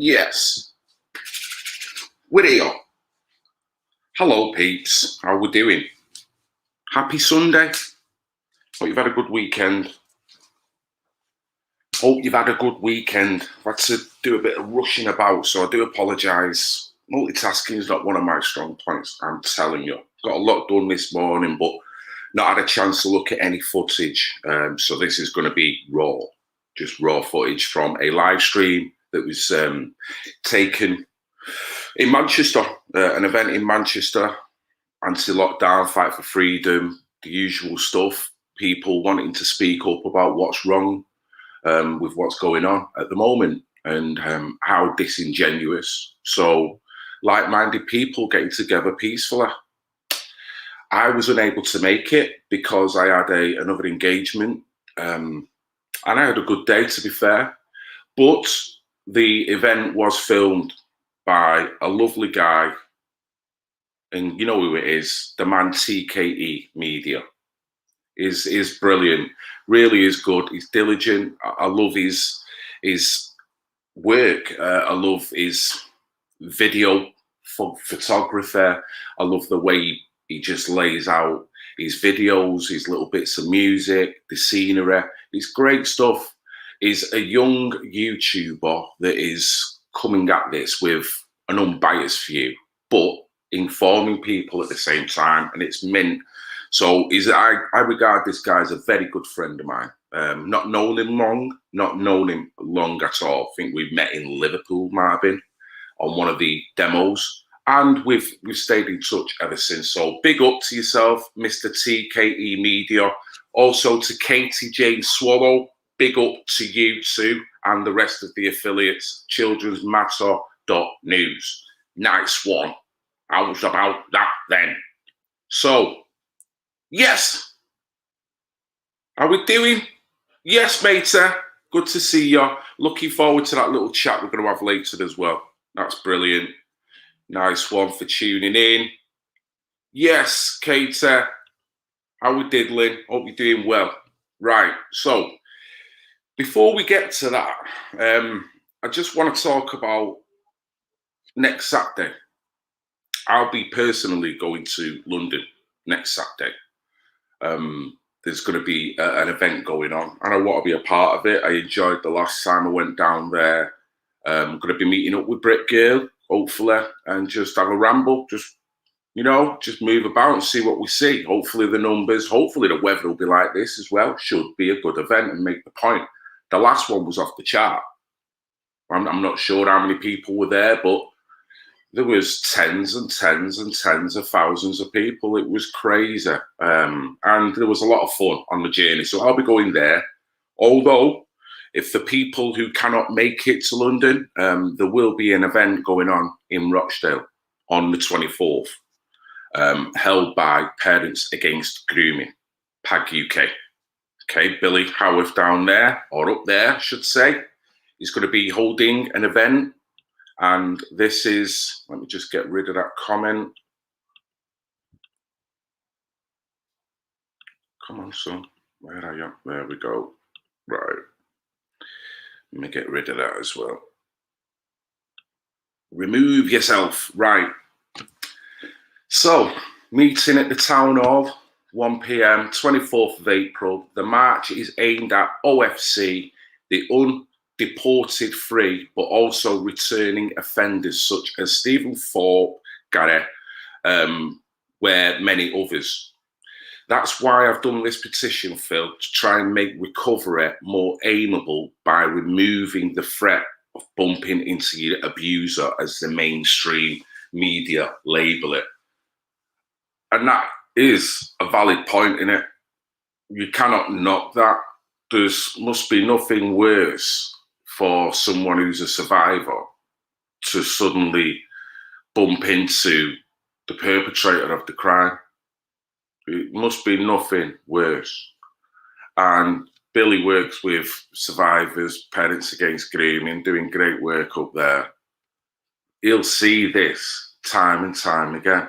Yes, we're here. Hello, peeps. How we doing? Happy Sunday. Hope you've had a good weekend. I've had to do a bit of rushing about, so I do apologise. Multitasking is not one of my strong points, I'm telling you. Got a lot done this morning, but not had a chance to look at any footage. So this is going to be raw, just raw footage from a live stream that was taken in Manchester, an event in Manchester, anti-lockdown, fight for freedom, the usual stuff, people wanting to speak up about what's wrong with what's going on at the moment and how disingenuous. So like-minded people getting together peacefully. I was unable to make it because I had another engagement and I had a good day, to be fair. But the event was filmed by a lovely guy, and you know who it is, the man TKE Media. Is brilliant, really is good. He's diligent. I love his work. I love his video photography. I love the way he just lays out his videos, his little bits of music, the scenery. It's great stuff. He's a young YouTuber that is coming at this with an unbiased view, but informing people at the same time, and it's mint. So I regard this guy as a very good friend of mine. Not known him long at all. I think we met in Liverpool, Marvin, on one of the demos, and we've stayed in touch ever since. So big up to yourself, Mr. TKE Media. Also to Katie Jane Swallow, big up to you too, and the rest of the affiliates, childrensmatter.news. Nice one. I was about that then. So, yes. How we doing? Yes, matey. Good to see you. Looking forward to that little chat we're going to have later as well. That's brilliant. Nice one for tuning in. Yes, Katie. How we diddling? Hope you're doing well. Right, so before we get to that, I just want to talk about next Saturday. I'll be personally going to London next Saturday. There's going to be an event going on, and I want to be a part of it. I enjoyed the last time I went down there. I'm going to be meeting up with Brit Girl, hopefully, and just have a ramble. Just move about and see what we see. Hopefully the numbers, hopefully the weather will be like this as well. Should be a good event and make the point. The last one was off the chart. I'm not sure how many people were there, but there was tens and tens and tens of thousands of people. It was crazy. And there was a lot of fun on the journey. So I'll be going there. Although, if the people who cannot make it to London, there will be an event going on in Rochdale on the 24th, held by Parents Against Grooming, PAG UK. Okay, Billy Howarth down there, or up there, I should say, is going to be holding an event. And this is, let me just get rid of that comment. Come on, son. Where are you? There we go. Right. Let me get rid of that as well. Remove yourself. Right. So, meeting at the Town Hall, 1 p.m, 24th of April. The march is aimed at OFC, the undeported free, but also returning offenders such as Stephen Thorpe, Gary, where many others. That's why I've done this petition, Phil, to try and make recovery more aimable by removing the threat of bumping into your abuser, as the mainstream media label it. And that is a valid point, in it. You cannot knock that. There must be nothing worse for someone who's a survivor to suddenly bump into the perpetrator of the crime. It must be nothing worse. And Billy works with survivors, Parents Against Grooming, doing great work up there. He'll see this time and time again.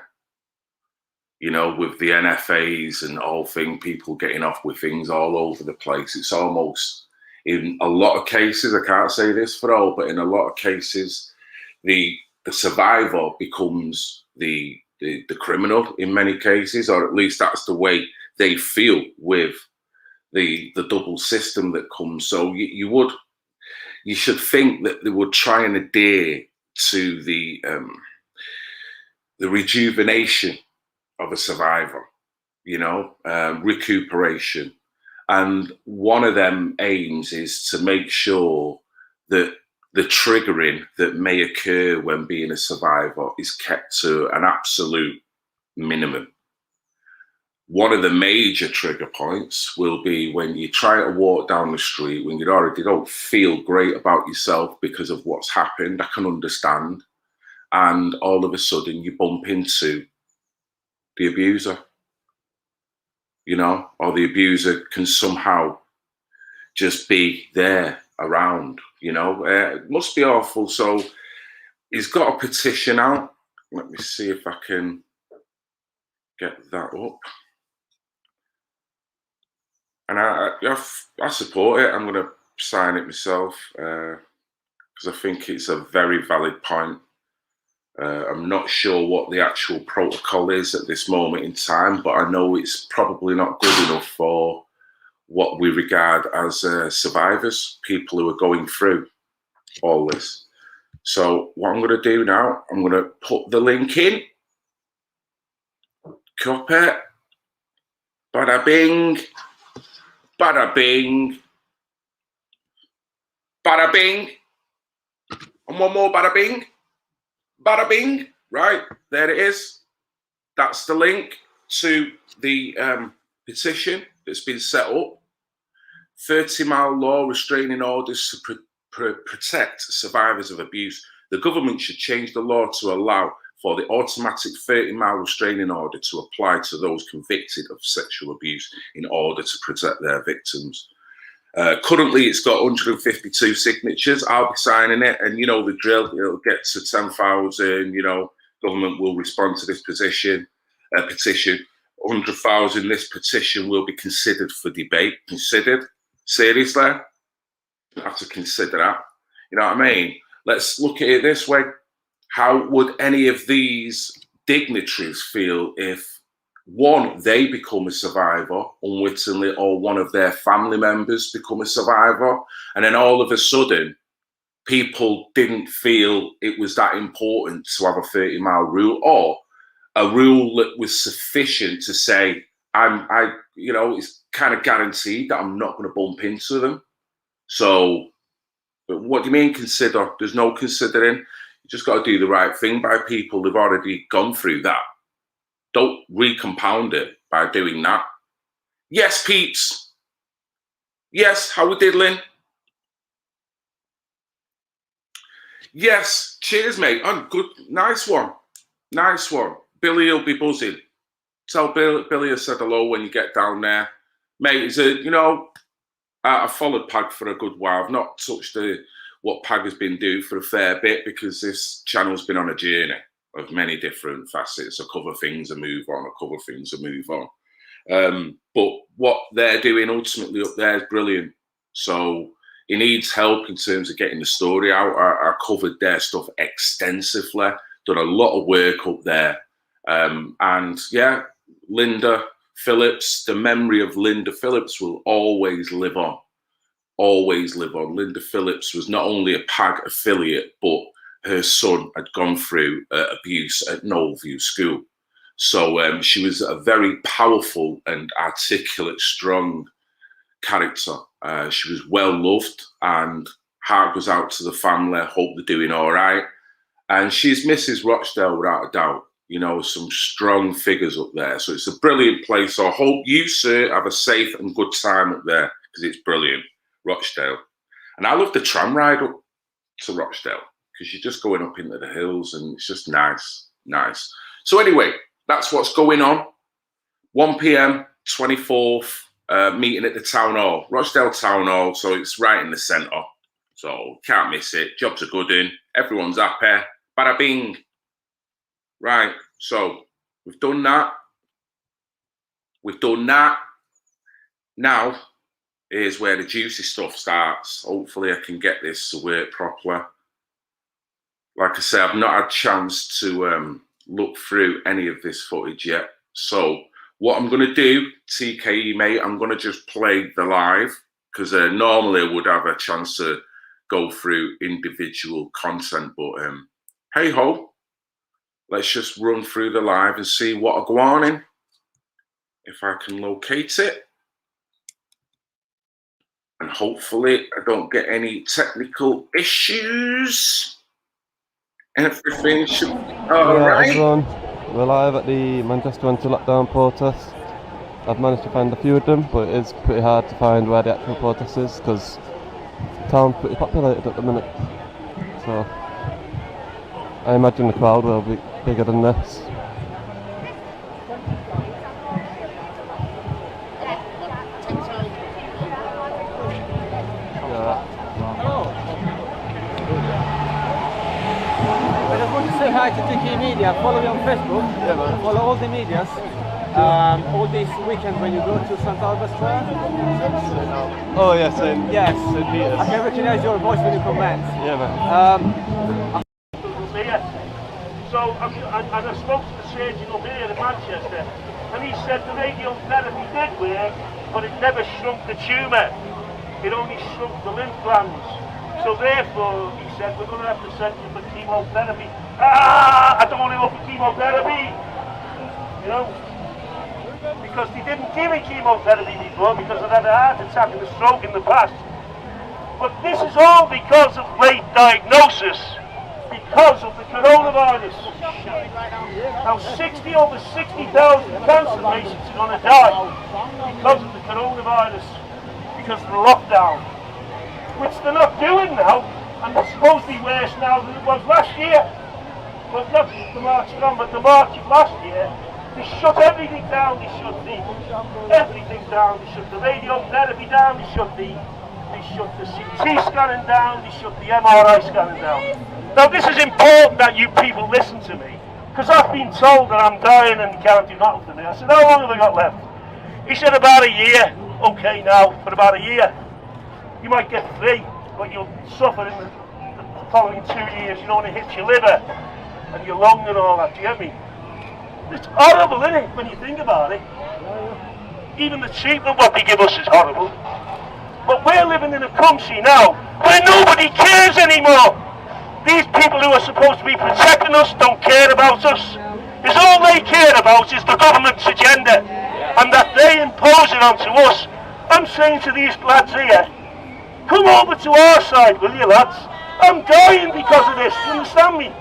You know, with the NFAs and all things, people getting off with things all over the place. It's almost in a lot of cases, I can't say this for all, but in a lot of cases, the survivor becomes the criminal in many cases, or at least that's the way they feel with the double system that comes. So you should think that they would try and adhere to the rejuvenation of a survivor, recuperation. And one of them aims is to make sure that the triggering that may occur when being a survivor is kept to an absolute minimum. One of the major trigger points will be when you try to walk down the street, when you already don't feel great about yourself because of what's happened. I can understand. And all of a sudden you bump into the abuser, or the abuser can somehow just be there around, it must be awful. So he's got a petition out. Let me see if I can get that up. And I support it. I'm going to sign it myself because I think it's a very valid point. I'm not sure what the actual protocol is at this moment in time, but I know it's probably not good enough for what we regard as survivors, people who are going through all this. So what I'm going to do now, I'm going to put the link in. Copy. Bada bing. Bada bing. Bada bing. And one more bada bing. Bada bing. Right, there it is. That's the link to the petition that's been set up. 30-mile law restraining orders to protect survivors of abuse. The government should change the law to allow for the automatic 30-mile restraining order to apply to those convicted of sexual abuse in order to protect their victims. Currently, it's got 152 signatures. I'll be signing it, and the drill. It'll get to 10,000. Government will respond to this petition. 100,000. This petition will be considered for debate. Considered. Seriously, I have to consider that. You know what I mean? Let's look at it this way. How would any of these dignitaries feel if, one, they become a survivor unwittingly, or one of their family members become a survivor, and then all of a sudden people didn't feel it was that important to have a 30-mile rule, or a rule that was sufficient to say, it's kind of guaranteed that I'm not going to bump into them. So, but what do you mean consider? There's no considering. You just got to do the right thing by people who've already gone through that. Don't recompound it by doing that. Yes, peeps. Yes, how we diddling? Yes, cheers, mate. Oh, good, nice one. Nice one. Billy will be buzzing. Tell Billy I said hello when you get down there. Mate, I've followed Pag for a good while. I've not touched what Pag has been doing for a fair bit because this channel's been on a journey of many different facets. I cover things and move on. I cover things and move on. But what they're doing ultimately up there is brilliant. So he needs help in terms of getting the story out. I covered their stuff extensively. Done a lot of work up there. And yeah, Linda Phillips, the memory of Linda Phillips will always live on. Always live on. Linda Phillips was not only a PAG affiliate, but her son had gone through abuse at Knollview School. So she was a very powerful and articulate, strong character. She was well loved, and heart goes out to the family. Hope they're doing all right. And she's Mrs. Rochdale without a doubt. Some strong figures up there. So it's a brilliant place. So I hope you, sir, have a safe and good time up there because it's brilliant, Rochdale. And I love the tram ride up to Rochdale because you're just going up into the hills and it's just nice. So anyway, that's what's going on. 1 p.m, 24th, meeting at the Town Hall, Rochdale Town Hall. So it's right in the centre. So can't miss it. Jobs are good in. Everyone's happy. Bada bing. Right, so we've done that. Now here's where the juicy stuff starts. Hopefully I can get this to work properly. Like I say, I've not had a chance to look through any of this footage yet. So what I'm going to do, TKE mate, I'm going to just play the live, because normally I would have a chance to go through individual content, but hey ho, let's just run through the live and see what I go on in, if I can locate it. And hopefully I don't get any technical issues. Everything should be alright. Everyone, we're live at the Manchester anti-lockdown protest. I've managed to find a few of them, but it is pretty hard to find where the actual protest is, because the town's pretty populated at the minute. So I imagine the crowd will be bigger than this. Say hi to TK Media, follow me on Facebook, follow all the medias, all these weekends when you go to St. Albert Square. Oh yes, Yes, St. Peter's. I can recognize your voice when you comment. Yeah, man. So I spoke to the surgeon up here in Manchester, and he said the radiotherapy did work, but it never shrunk the tumour. It only shrunk the lymph glands. So therefore, he said, we're going to have to send you for chemotherapy. I don't want to go for chemotherapy, you know, because they didn't give me chemotherapy before, because I'd had a heart attack and a stroke in the past. But this is all because of late diagnosis, because of the coronavirus. Now over 60,000 cancer patients are going to die because of the coronavirus, because of the lockdown, which they're not doing now, and it's supposed to be worse now than it was last year. Well, not the March gone, but the March of last year, they shut everything down. They shut everything down. They shut the radiotherapy down. They shut the CT scanning down. They shut the MRI scanning down. Now this is important that you people listen to me, because I've been told that I'm dying and can't do nothing to me. I said, how long have I got left? He said about a year. Okay, now for about a year. You might get 3, but you'll suffer in the following 2 years. You know, when it hits your liver and your lung and all that. Do you get me? It's horrible, isn't it, when you think about it? Even the treatment what they give us is horrible. But we're living in a country now where nobody cares anymore. These people who are supposed to be protecting us don't care about us. Because all they care about is the government's agenda, and that they impose it onto us. I'm saying to these lads here, come over to our side, will you, lads? I'm dying because of this, you understand me?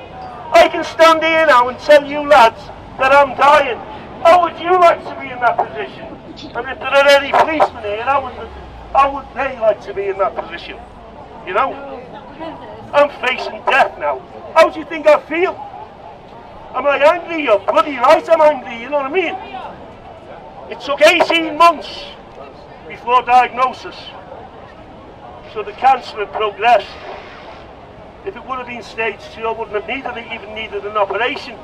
I can stand here now and tell you, lads, that I'm dying. How would you like to be in that position? And if there are any policemen here, how would they like to be in that position? You know? I'm facing death now. How do you think I feel? Am I angry? You're bloody right I'm angry, you know what I mean? It took 18 months before diagnosis. So the cancer had progressed. If it would have been stage 2, I wouldn't have even needed an operation.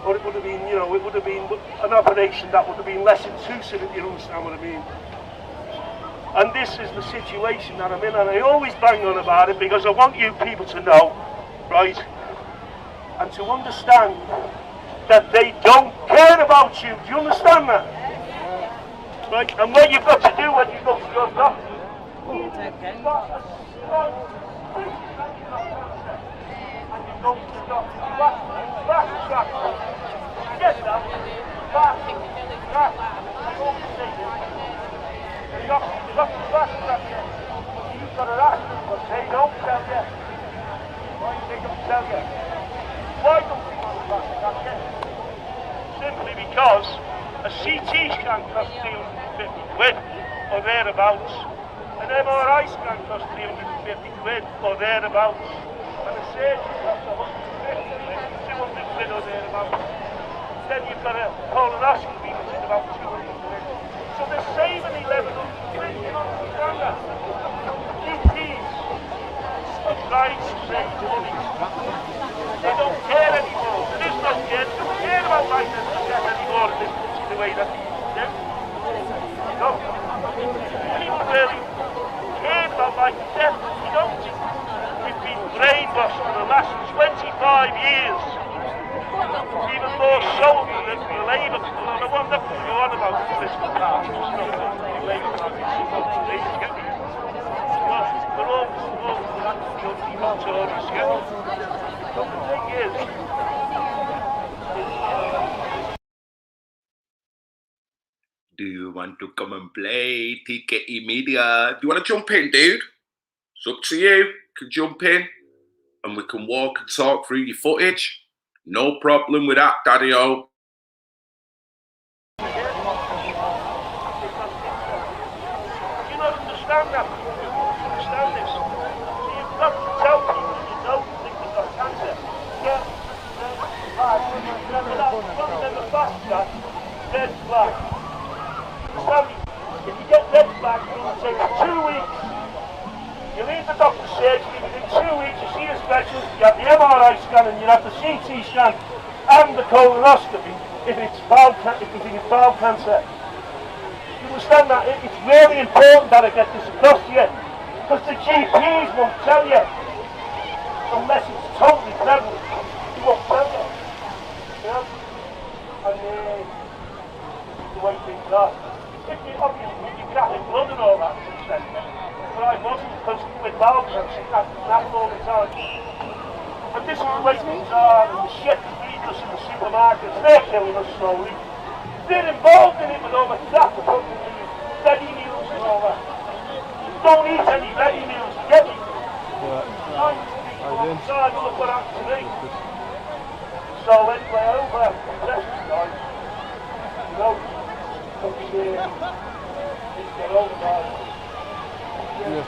Or it would have been, you know, it would have been an operation that would have been less intrusive, if you understand what I mean. And this is the situation that I'm in, and I always bang on about it because I want you people to know, right, and to understand that they don't care about you. Do you understand that? Right, and what you've got to do when you go to your doctor, and you go to the doctor, fast track, get that, fast track, the doctor fast track, you've got an accident, but they don't tell you. Why they don't tell you? Why don't they want to fast track it? Simply because a CT scan costs 250 quid or thereabouts. An MRI scan costs 350 quid or thereabouts. And a surgery costs 150 quid, 200 quid or thereabouts. Then you've got a colonoscopy, which is about 200 quid. So they're saving 1100 quid, you understand that? GPs are trying to save money. They don't care anymore. There is no care. They don't care about life and death anymore in this country the way that they used to. No. People really 25 years. Even more so than the Labour. And I wonder what you're on about political parties. It's not the Labour Party, it's not the Labour Party. They're all Tories, yeah. But the thing is, Do you want to come and play TKE Media? Do you want to jump in, dude? It's up to you. You can jump in and we can walk and talk through your footage. No problem with that, Daddy-O. do you not understand that? You don't understand this. So you've got to tell people you don't think they've got cancer. Yeah. Remember that? Remember fast track? Red flag. If you get red flag, it will take 2 weeks. You leave the doctor's surgery, within 2 weeks you see a specialist, you have the MRI scan and you have the CT scan and the colonoscopy if it's bowel cancer. You understand that? It's really important that I get this across to you, because the GPs won't tell you unless it's totally prevalent. They won't tell you. You know? And the way things are. Obviously, you graphic blood and all that, but I wasn't, because with bowel cancer, that's all the time. And this is the way things are, and the shit that feed us in the supermarkets, they're killing us slowly. They're involved in it with all the crap that comes in the ready meals and all that. Don't eat any ready meals, get me? I'm sorry, look what happened to me. So anyway, over, rest guys, you know, Yes,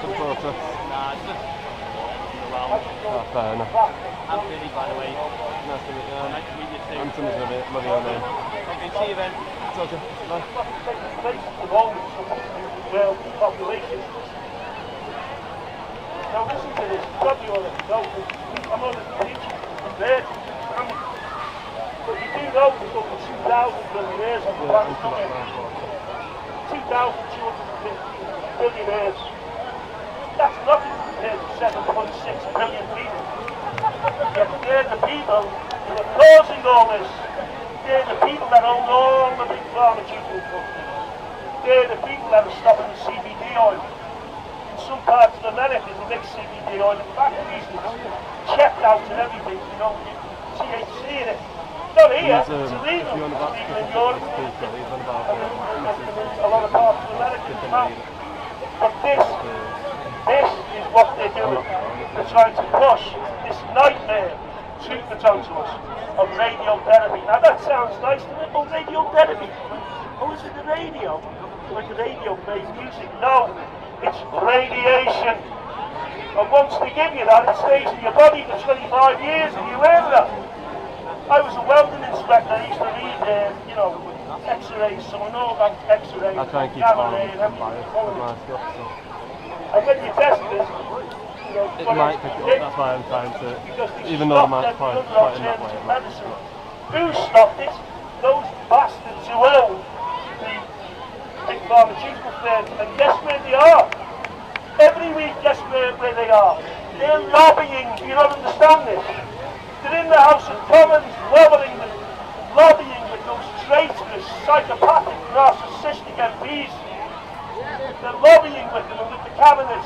some protest. Nah, it's just Oh, fair enough. I'm Billy, by the way. Nice to meet you. Nice to meet you too. I'm Timothy, love your name. Okay, see you then. It's okay. Bye. Population. Now listen to this, probably already know this. I'm on the teaching, I'm there, but you do know there's over 2,000 billionaires on the planet, don't you? 2,250 billionaires. That's nothing compared to 7.6 billion people. Yet they're the people who are causing all this. They're the people that own all the big pharmaceutical companies. They're the people that are stopping the CBD oil. In some parts of America, they make CBD oil in factories. It's checked out and everything, you know, THC in it. Not here, it's illegal. It's illegal in Europe. A lot of parts of America as well. But this is what they're doing. They're trying to push this nightmare treatment onto us of radiotherapy. Now that sounds nice to me. Oh, radiotherapy. Oh, is it the radio? Like the radio plays music? No, it's radiation. And once they give you that, it stays in your body for 25 years and you live that. I was a welding inspector. I used to read, X-rays, so I know about X-rays. I try and keep gamma on ray, and everything. with my stuff, so. And when you test this, It might pick it up, that's why I'm trying to, even though I might fight in that way. Medicine. Who stopped it? Those bastards who own the big pharmaceutical firms. And guess where they are? Every week, guess where they are? They're lobbying. Do you not understand this? They're in the House of Commons lobbying with those traitorous, psychopathic, narcissistic MPs. They're lobbying with them and with the cabinet,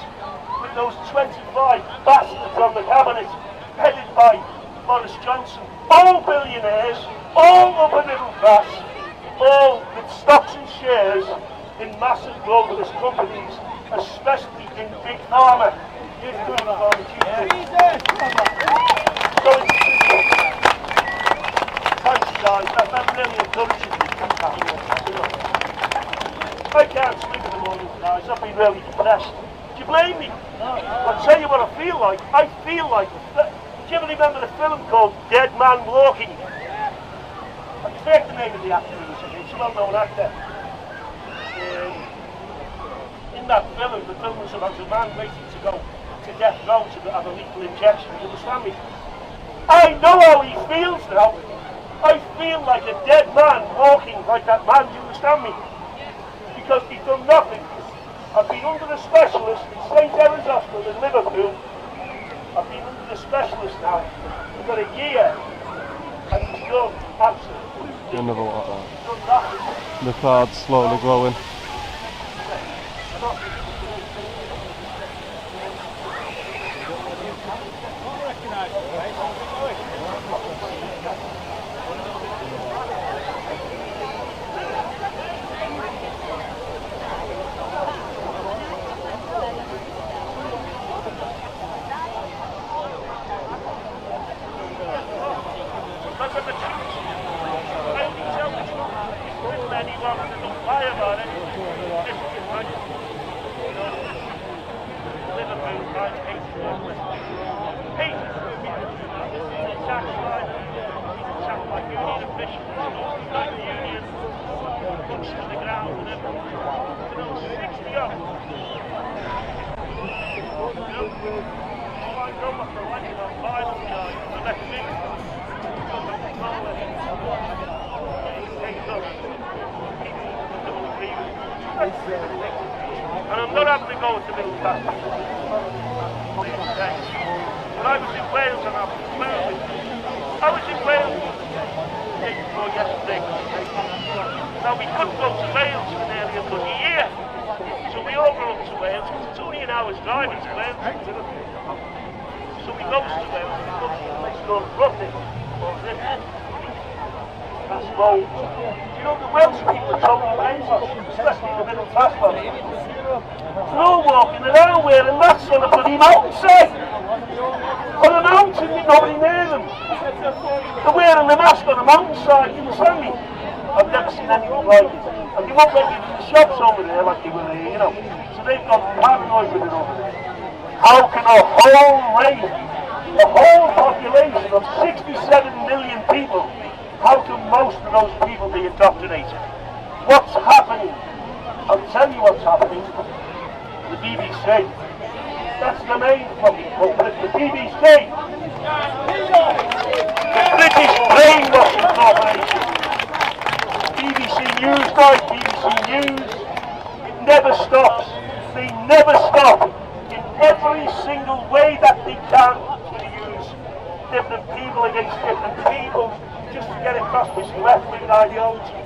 with those 25 bastards on the cabinet, headed by Boris Johnson. All billionaires, all upper middle class, all with stocks and shares in massive globalist companies, especially in big pharma. Thanks guys, that really encourages me. I can't sleep in the morning, guys. I've been really depressed. Do you blame me? I'll tell you what I feel like. I feel like... Do you ever remember the film called Dead Man Walking? I forget the name of the actor who was in it. He's a well-known actor. In that film, the film was about a man waiting to go to death row to have a lethal injection. You understand me? I know how he feels now. I feel like a dead man walking like that man. Do you understand me? Because he's done nothing. I've been under a specialist in St. Helen's Hospital in Liverpool I've been under the specialist now for a year, and he's done absolutely. Another one like that. He's done that. The crowd's slowly growing. And I'm not having to go to middle class. When I was in Wales and I was in Wales the day before yesterday. Now we couldn't go to Wales for nearly a bloody year. So we all go up to Wales because it's only an hour's driving to Wales. So we go to Wales and we go to a place called Ruthin or Ruthin. That's road. You know, the Welsh people are totally racist, especially the middle class ones. They're all walking around wearing masks on a bloody mountainside. On a mountain with nobody near them. They're wearing the mask on a mountainside, you understand me? I've never seen anything like it. And they won't let you in the shops over there like they were here, you know. So they've got paranoid with it over there. How can a whole race, a whole population of 67 million people, how can most of those people be indoctrinated? What's happening? I'll tell you what's happening. The BBC. That's the main fucking culprit. The BBC. The British Brainwashing Corporation. BBC News guys, BBC News. It never stops. They never stop. In every single way that they can to use different people against different people, just to get across this left-wing ideology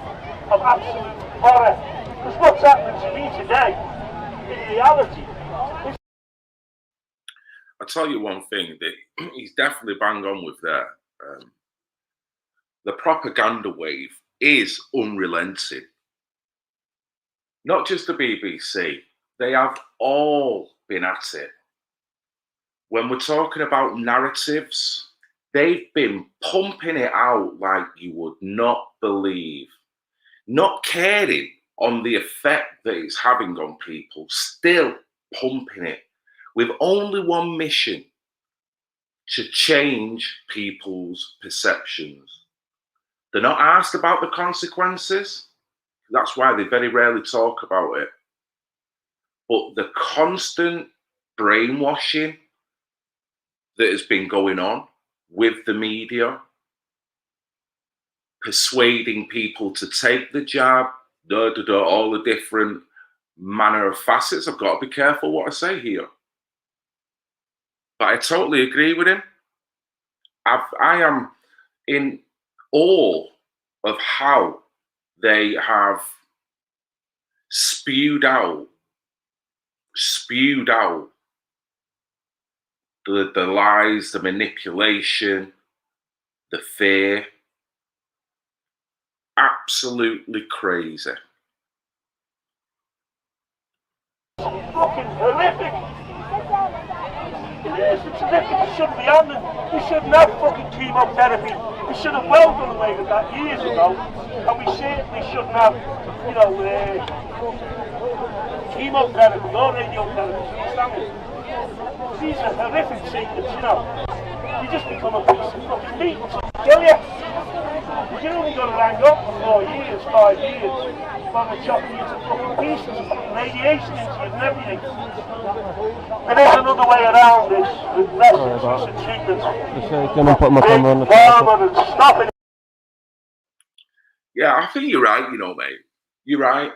of absolute horror. Because what's happening to me today, in reality, is... I'll tell you one thing that he's definitely bang on with there. The propaganda wave is unrelenting. Not just the BBC, they have all been at it. When we're talking about narratives, they've been pumping it out like you would not believe. Not caring on the effect that it's having on people, still pumping it with only one mission: to change people's perceptions. They're not asked about the consequences. That's why they very rarely talk about it. But the constant brainwashing that has been going on with the media, persuading people to take the jab, all the different manner of facets. I've got to be careful what I say here. But I totally agree with him. I am in awe of how they have spewed out the lies, the manipulation, the fear. Absolutely crazy. Fucking horrific. It is. It's horrific. It shouldn't be happening. We shouldn't have fucking chemotherapy. We should have well done away with that years ago. And we certainly shouldn't have, you know, chemotherapy or radiotherapy. You understand me? These are horrific treatments, you know. You just become a piece of fucking meat until they kill you. You only got to hang up for 4 years, 5 years, from the chopping you to fucking pieces, radiation into you and everything. There is another way around this, with less intrusive treatments. Just shaking and putting my camera on the and stopping. Yeah, I think you're right, you know, mate. You're right.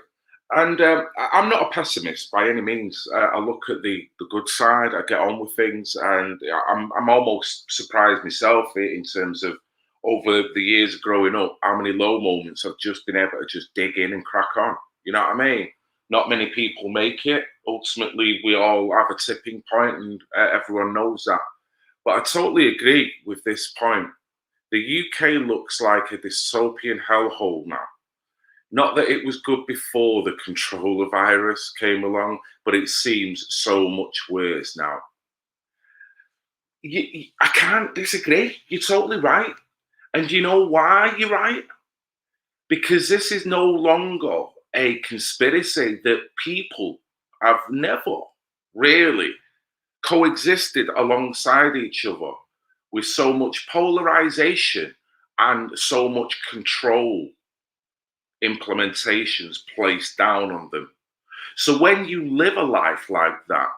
And I'm not a pessimist by any means. I look at the good side. I get on with things, and I'm almost surprised myself in terms of over the years of growing up, how many low moments I've just been able to just dig in and crack on. You know what I mean? Not many people make it. Ultimately, we all have a tipping point, and everyone knows that. But I totally agree with this point. The UK looks like a dystopian hellhole now. Not that it was good before the controller virus came along, but it seems so much worse now. I can't disagree. You're totally right. And you know why you're right? Because this is no longer a conspiracy that people have never really coexisted alongside each other with so much polarization and so much control implementations placed down on them. So when you live a life like that,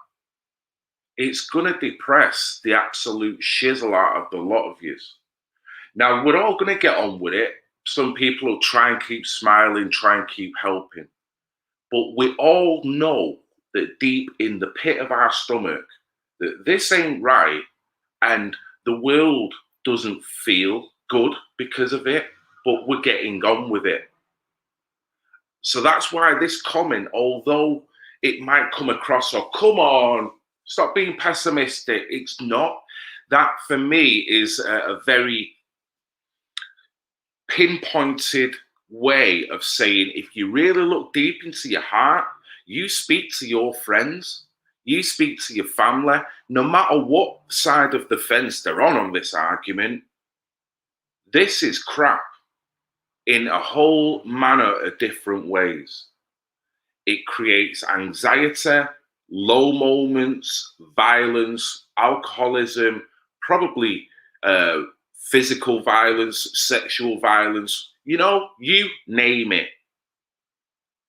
it's going to depress the absolute shizzle out of the lot of you. Now, we're all going to get on with it. Some people will try and keep smiling, try and keep helping. But we all know that deep in the pit of our stomach, that this ain't right, and the world doesn't feel good because of it, but we're getting on with it. So that's why this comment, although it might come across, oh, come on, stop being pessimistic, it's not. That, for me, is a very pinpointed way of saying, if you really look deep into your heart, you speak to your friends, you speak to your family, no matter what side of the fence they're on this argument, this is crap in a whole manner of different ways. It creates anxiety, low moments, violence, alcoholism, probably physical violence, sexual violence, you know, you name it.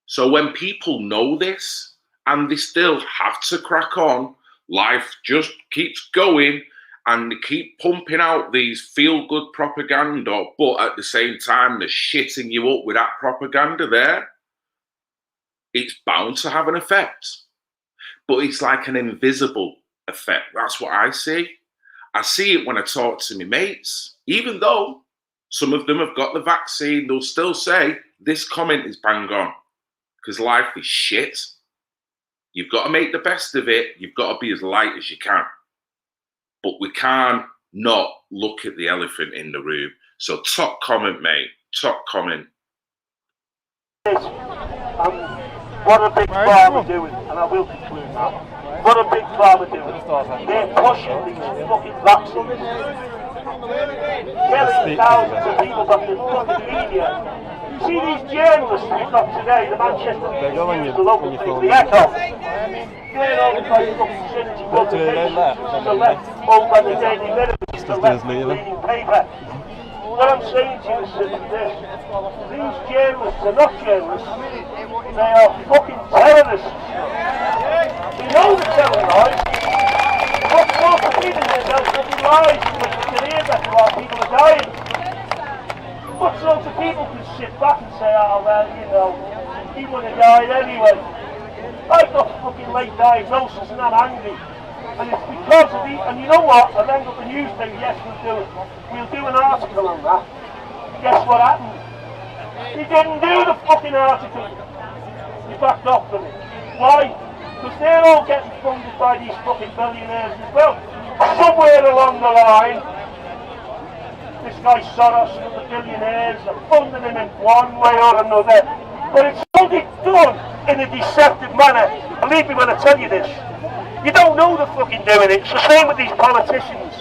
So when people know this and they still have to crack on, life just keeps going, and they keep pumping out these feel-good propaganda, but at the same time, they're shitting you up with that propaganda there, it's bound to have an effect. But it's like an invisible effect. That's what I see. I see it when I talk to my mates. Even though some of them have got the vaccine, they'll still say, this comment is bang on. Because life is shit. You've got to make the best of it. You've got to be as light as you can. But we can't not look at the elephant in the room. So top comment, mate. Top comment. What a big farmer doing, and I will conclude that. What a big farmer doing. They're pushing these fucking vaccines. Killing thousands of people off the fucking media. See these journalists we've got today, the Manchester News, the local thing, the Echo. They're all the fucking synergy publications, the left over the Daily Mirror, the left leading paper. What I'm saying to you is this: these journalists are not journalists, they are fucking terrorists. We know they're telling lies. What's more for feeding themselves fucking lies, which we can hear that while people are dying? What sorts of people can sit back and say, oh well, you know, he would have died anyway? I've got fucking late diagnosis and I'm angry. And it's because of the, and you know what, I rang up the newspaper, yes we'll do an article on that. Guess what happened? He didn't do the fucking article. He backed off from it. Why? Because they're all getting funded by these fucking billionaires as well. Somewhere along the line, this guy Soros and the billionaires are funding him in one way or another. But it's only done in a deceptive manner. Believe me when I tell you this. You don't know they're fucking doing it. It's the same with these politicians.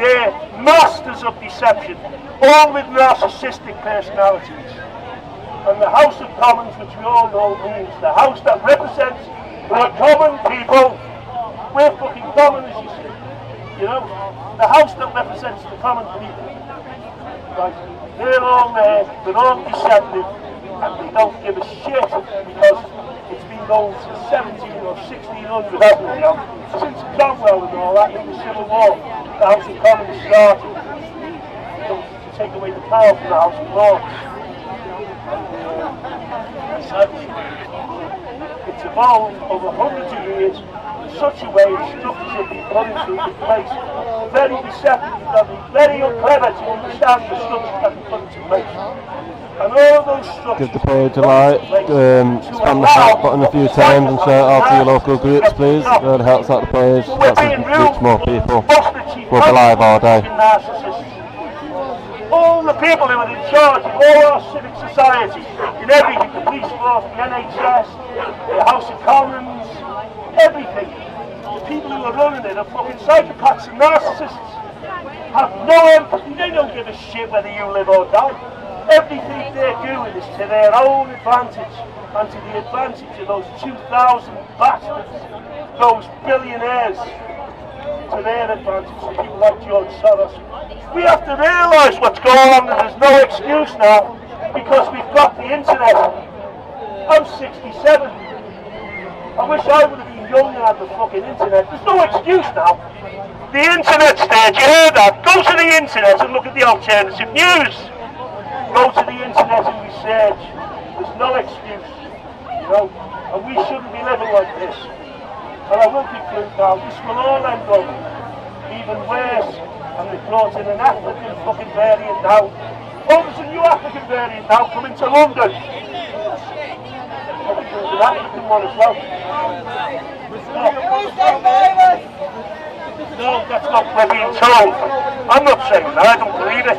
They're masters of deception, all with narcissistic personalities. And the House of Commons, which we all know means the house that represents the common people. We're fucking common, as you see. You know, the house that represents the common people. Right? They're all there, they're all deceptive, and they don't give a shit because it's been going since 17 or 1600, hasn't it? You know? Since Cromwell and all that, in the Civil War, the House of Commons started to take away the power from the House of Lords. And 1970. It's evolved over hundreds of years in such a way the structures have been put into place. Very deceptive, very clever to understand the structures that have been put into place. And all of those structures. Give the page a like, spam the like button a few times and shout out to your local groups please. It really helps out the page, helps us reach more people. We'll be live all day. All the people who are in charge of all our civic society, in everything, the police force, the NHS, the House of Commons, everything, the people who are running it are fucking psychopaths and narcissists. Have no empathy, they don't give a shit whether you live or die. Everything they're doing is to their own advantage and to the advantage of those 2,000 bastards, those billionaires, to their advantage, to people like George Soros. We have to realise what's going on, and there's no excuse now because we've got the internet. I'm 67. I wish I would have been young and had the fucking internet. There's no excuse now. The internet's there, do you hear that? Go to the internet and look at the alternative news. Go to the internet and research. There's no excuse, you know, and we shouldn't be living like this. And I will conclude now, this will all end up even worse, and they've brought in an African fucking variant now. Oh, there's a new African variant now coming to London. I think there's an African one as well. No, that's not what we're being told. I'm not saying that, I don't believe it.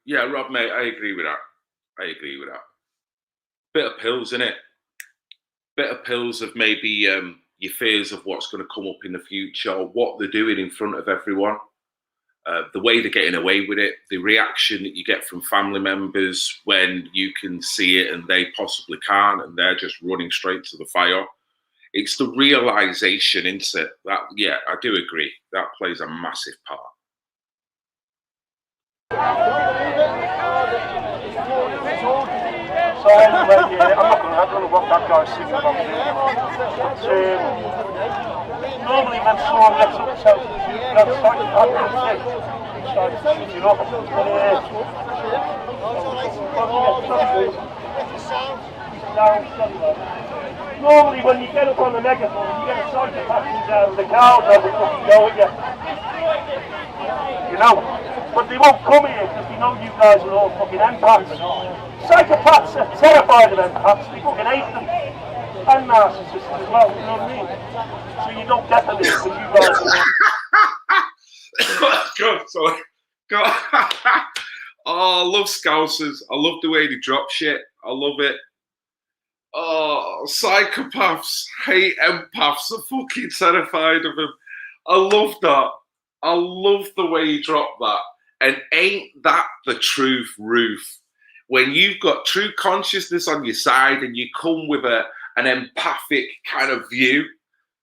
Yeah, Rob, mate, I agree with that. Bit of pills, innit? Bit of pills of maybe your fears of what's going to come up in the future, what they're doing in front of everyone, the way they're getting away with it, the reaction that you get from family members when you can see it and they possibly can't, and they're just running straight to the fire. It's the realization, isn't it? That, yeah, I do agree. That plays a massive part. So anyway, I'm not going to what that guy's thinking about me. But normally when someone lets up themselves, that's like a bad thing. It's like shooting up. Normally when you get up on the megaphone, you get a psychopath who's out of the car and they'll fucking go at you. You know? But they won't come here because they know you guys are all fucking empaths. Psychopaths are terrified of empaths, they fucking hate them. And narcissists as well, you know what I mean? So you don't get them because you guys are... God, sorry. God. Oh, I love Scousers. I love the way they drop shit. I love it. Oh, psychopaths hate empaths. Are fucking terrified of them. I love that. I love the way you drop that. And ain't that the truth, Ruth? When you've got true consciousness on your side and you come with an empathic kind of view,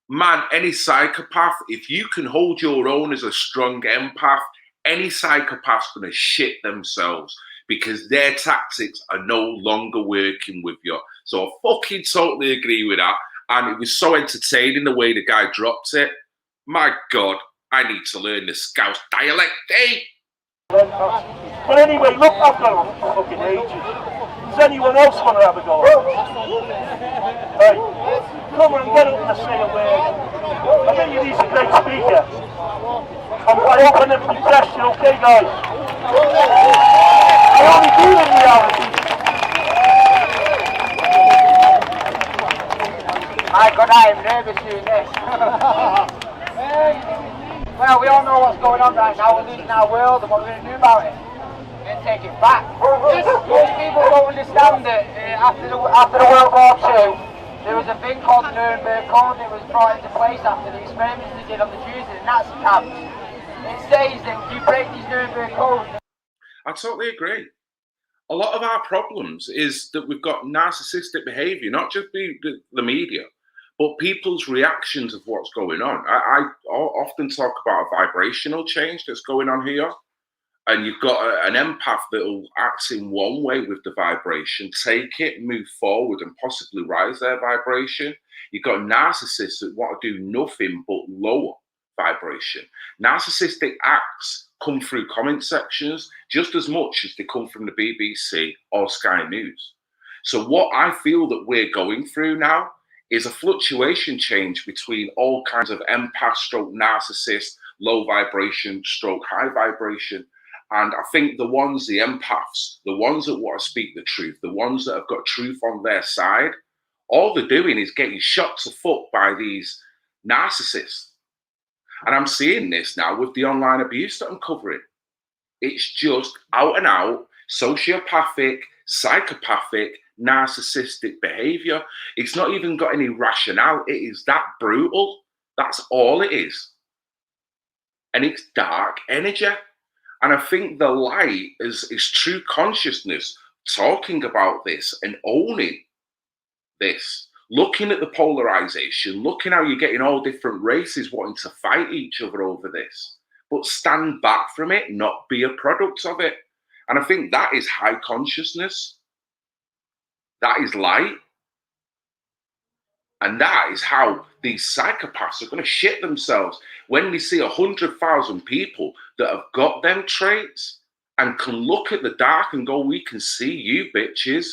man, any psychopath, if you can hold your own as a strong empath, any psychopath's going to shit themselves because their tactics are no longer working with you. So I fucking totally agree with that. And it was so entertaining the way the guy dropped it. My God, I need to learn the Scouse dialect, eh? But anyway, look, I've got on for fucking ages. Does anyone else want to have a go? Hey, come on, get up and say a word. I think he's a great speaker. I open up the question, okay, guys? I only do in reality. My God, I am nervous doing this. Well, we all know what's going on right now in our world and what we're going to do about it. We're going to take it back. Most people don't understand that after the World War II, there was a thing called the Nuremberg Code that was brought into place after the experiments they did on the Jews in the Nazi camps. It says that if you break these Nuremberg codes... I totally agree. A lot of our problems is that we've got narcissistic behaviour, not just the media, but people's reactions of what's going on. I often talk about a vibrational change that's going on here. And you've got an empath that'll act in one way with the vibration, take it, move forward, and possibly rise their vibration. You've got narcissists that want to do nothing but lower vibration. Narcissistic acts come through comment sections just as much as they come from the BBC or Sky News. So what I feel that we're going through now is a fluctuation change between all kinds of empath stroke narcissist, low vibration stroke high vibration. And I think the empaths, the ones that want to speak the truth, the ones that have got truth on their side, all they're doing is getting shot to foot by these narcissists. And I'm seeing this now with the online abuse that I'm covering. It's just out and out sociopathic, psychopathic, narcissistic behavior. It's not even got any rationale. It is that brutal. That's all it is. And it's dark energy. And I think the light is true consciousness talking about this and owning this, looking at the polarization, looking how you're getting all different races wanting to fight each other over this, but stand back from it, not be a product of it. And I think that is high consciousness. That is light. And that is how these psychopaths are going to shit themselves when we see 100,000 people that have got them traits and can look at the dark and go, we can see you bitches.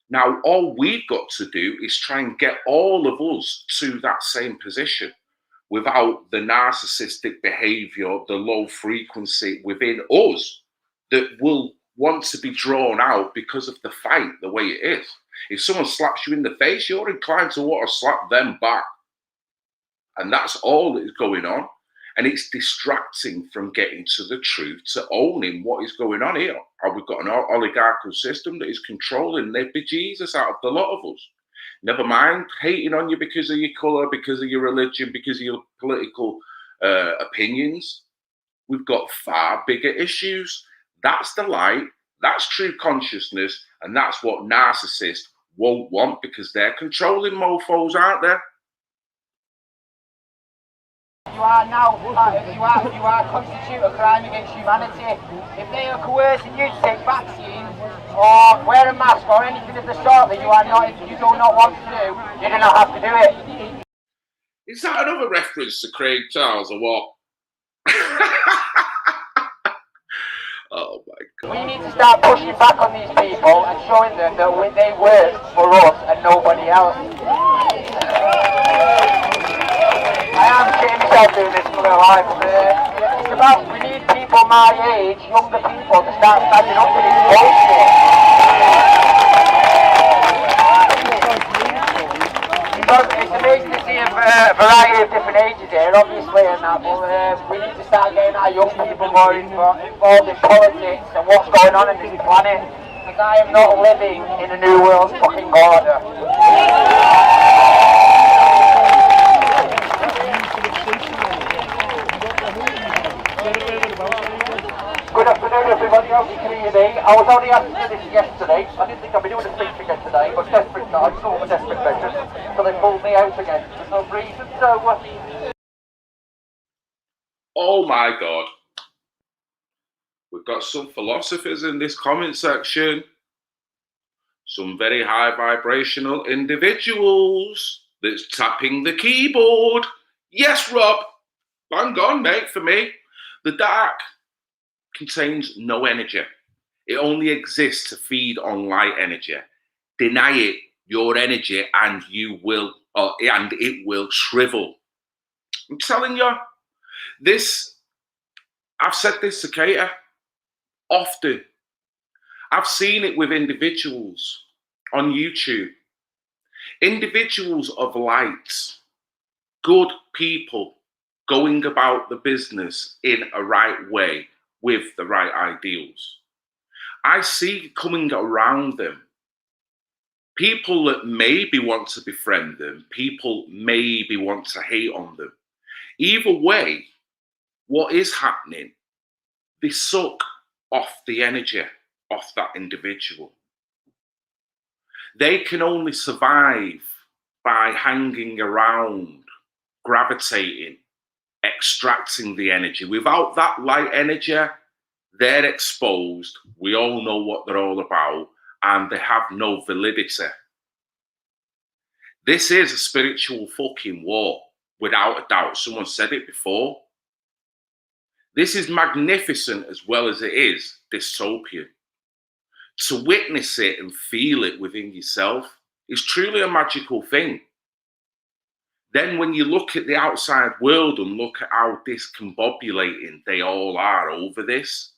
Now, all we've got to do is try and get all of us to that same position without the narcissistic behavior, the low frequency within us that will want to be drawn out because of the fight, the way it is. If someone slaps you in the face, you're inclined to want to slap them back. And that's all that is going on. And it's distracting from getting to the truth, to owning what is going on here. We've got an oligarchical system that is controlling the bejesus out of the lot of us. Never mind hating on you because of your colour, because of your religion, because of your political opinions. We've got far bigger issues. That's the light. That's true consciousness. And that's what narcissists won't want because they're controlling mofos, aren't they? You are now, you are constitute a crime against humanity. If they are coercing you to take vaccines or wear a mask or anything of the sort that you do not want to do, you do not have to do it. Is that another reference to Craig Charles or what? Oh my God. We need to start pushing back on these people and showing them that they work for us and nobody else. I am shitting myself doing this for their life. It's about, we need people my age, younger people, to start standing up for this bullshit. It's amazing to see a variety of different ages here, obviously, and that, but we need to start getting our young people more involved in politics and what's going on in this planet, because I am not living in a new world fucking order. Good afternoon, everybody. Hope you can hear me. I was only asked to do this yesterday. I didn't think I'd be doing a speech again today, but desperate times, all the desperate measures, so they pulled me out again for some reason. So, oh my God. We've got some philosophers in this comment section. Some very high vibrational individuals that's tapping the keyboard. Yes, Rob. Bang on, mate, for me. The dark contains no energy. It only exists to feed on light energy. Deny it your energy and it will shrivel. I'm telling you, this, I've said this to Kater often. I've seen it with individuals on YouTube. Individuals of light, good people going about the business in a right way with the right ideals. I see coming around them people that maybe want to befriend them, people maybe want to hate on them. Either way, what is happening, they suck off the energy off that individual. They can only survive by hanging around, gravitating, extracting the energy. Without that light energy, they're exposed. We all know what they're all about, and they have no validity. This is a spiritual fucking war without a doubt. Someone said it before. This is magnificent as well as it is dystopian. To witness it and feel it within yourself is truly a magical thing. Then when you look at the outside world and look at how discombobulating they all are over this,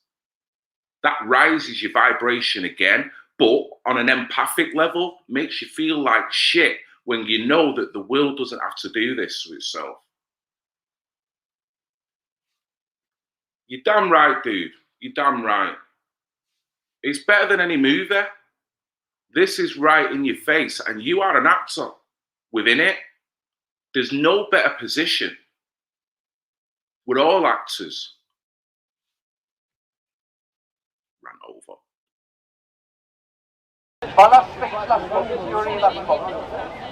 that rises your vibration again, but on an empathic level, makes you feel like shit when you know that the world doesn't have to do this to itself. You're damn right, dude. You're damn right. It's better than any movie. This is right in your face, and you are an actor within it. There's no better position. We're all actors. Ran over. My last speech last month, during last month,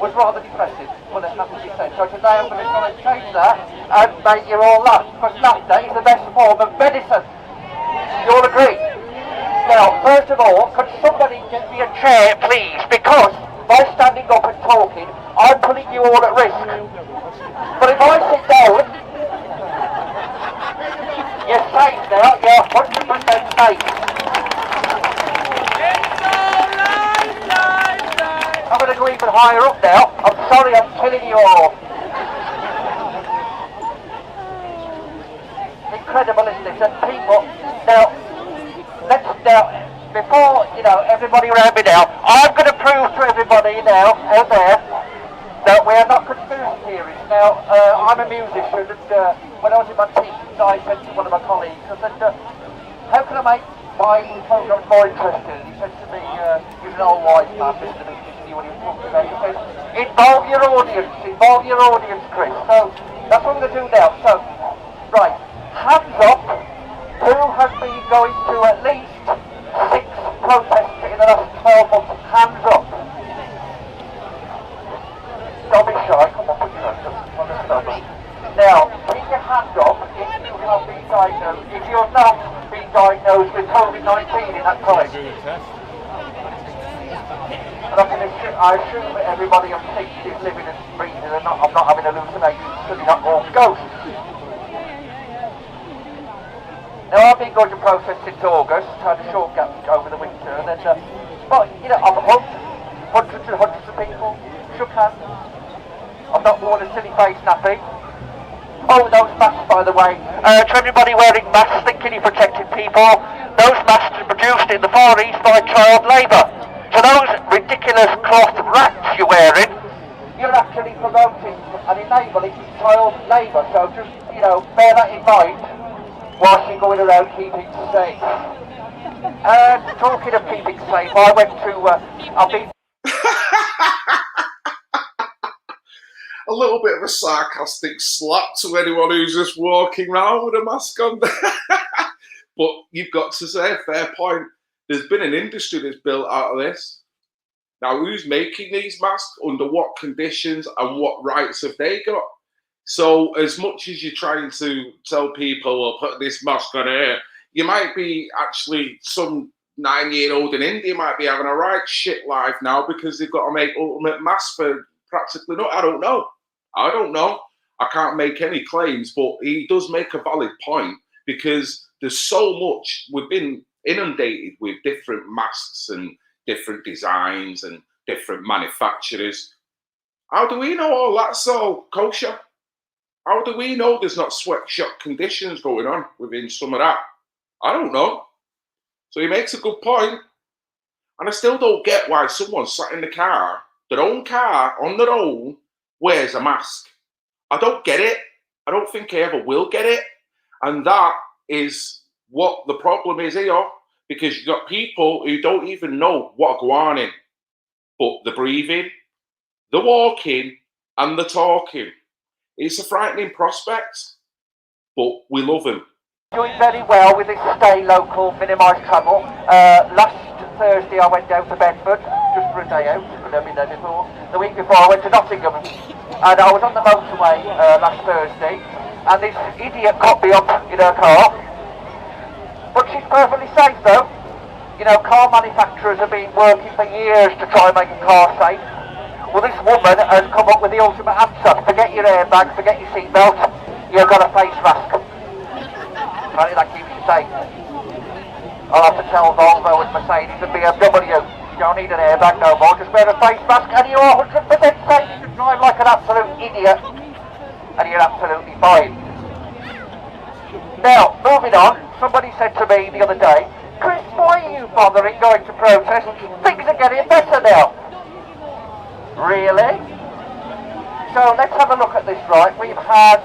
was rather depressing, but it has to be said. So today I'm going to try and change that and make you all laugh, because laughter is the best form of medicine. You all agree? Now, first of all, could somebody get me a chair, please? Because by standing up and talking, I'm putting you all at risk. But if I sit down, you're safe now, you're 100% safe. I'm going to go even higher up now. I'm sorry I'm killing you all. Incredible, isn't it? And people, before, everybody around me now, I'm going to prove to everybody now, out there, that we are not conspiracy theorists. Now, I'm a musician, and when I was in my teens, I said to one of my colleagues, I said, how can I make my program more interesting? He said to me, you're an old wise man, Mr. Nick, you knew what he was talking about. He said, involve your audience, Chris. So, that's what I'm going to do now. So, right, hands up, who has been going to at least 6 protests in the last 12 months? Hands up. Don't be shy, come on, put your hands up. Now, keep your hand up if you have been diagnosed, if you have not been diagnosed with COVID-19 in that time. And I assume everybody on seats is living and breathing and I'm not having hallucinations, certainly not all ghosts. Now, I've been going to protest since August, had a short gap over the winter, and then, but, I've hugged hundreds and hundreds of people, shook hands. I've not worn a silly face nappy. Oh, those masks, by the way, to everybody wearing masks thinking you're protecting people, those masks are produced in the Far East by child labour. So those ridiculous cloth racks you're wearing, you're actually promoting and enabling child labour. So just, bear that in mind whilst you're going around keeping safe. Talking of keeping safe, I went to, I've been... A little bit of a sarcastic slap to anyone who's just walking around with a mask on. But you've got to say, fair point. There's been an industry that's built out of this. Now, who's making these masks? Under what conditions? And what rights have they got? So as much as you're trying to tell people, well, put this mask on here, you might be actually some 9-year-old in India might be having a right shit life now because they've got to make ultimate masks for practically no. I don't know. I can't make any claims, but he does make a valid point because there's so much. We've been inundated with different masks and different designs and different manufacturers. How do we know all that's all kosher? How do we know there's not sweatshop conditions going on within some of that? I don't know. So he makes a good point. And I still don't get why someone sat in the car, their own car, on their own, wears a mask. I don't get it. I don't think I ever will get it. And that is what the problem is here. Because you've got people who don't even know what go on in. But they're breathing, they're walking, and they're talking. It's a frightening prospect, but we love them. Doing very well with this stay local, minimise travel. Last Thursday I went down to Bedford, just for a day out, I've never been there before. The week before I went to Nottingham, and I was on the motorway last Thursday, and this idiot cut me up in her car. But she's perfectly safe though. Car manufacturers have been working for years to try and make a car safe. Well, this woman has come up with the ultimate answer. Forget your airbag, forget your seatbelt, you've got a face mask. Apparently that keeps you safe. I'll have to tell Volvo and Mercedes and BMW, you don't need an airbag no more, just wear a face mask and you're 100% safe. You can drive like an absolute idiot and you're absolutely fine. Now, moving on, somebody said to me the other day, Chris, why are you bothering going to protest? Things are getting better now. Really? So let's have a look at this, right? We've had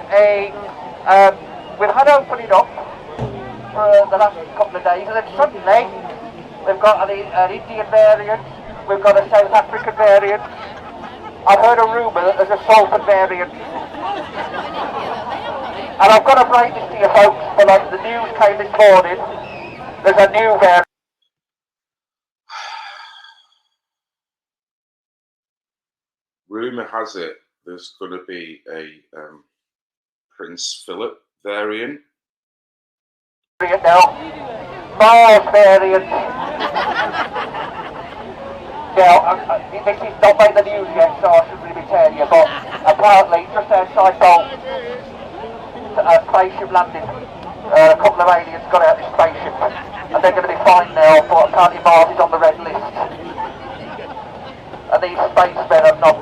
opening up for the last couple of days, and then suddenly we've got an Indian variant, we've got a South African variant. I've heard a rumour that there's a Salford variant. And I've got to break this to you folks, but like the news came this morning, there's a new variant. Rumour has it there's going to be a Prince Philip variant. Now, Mars variant. Now, this is not made the news yet, so I shouldn't really be telling you, but apparently just outside Bolt, a spaceship landed. A couple of aliens got out of the spaceship, and they're going to be fine now, but apparently Mars is on the red list. And these spacemen are not,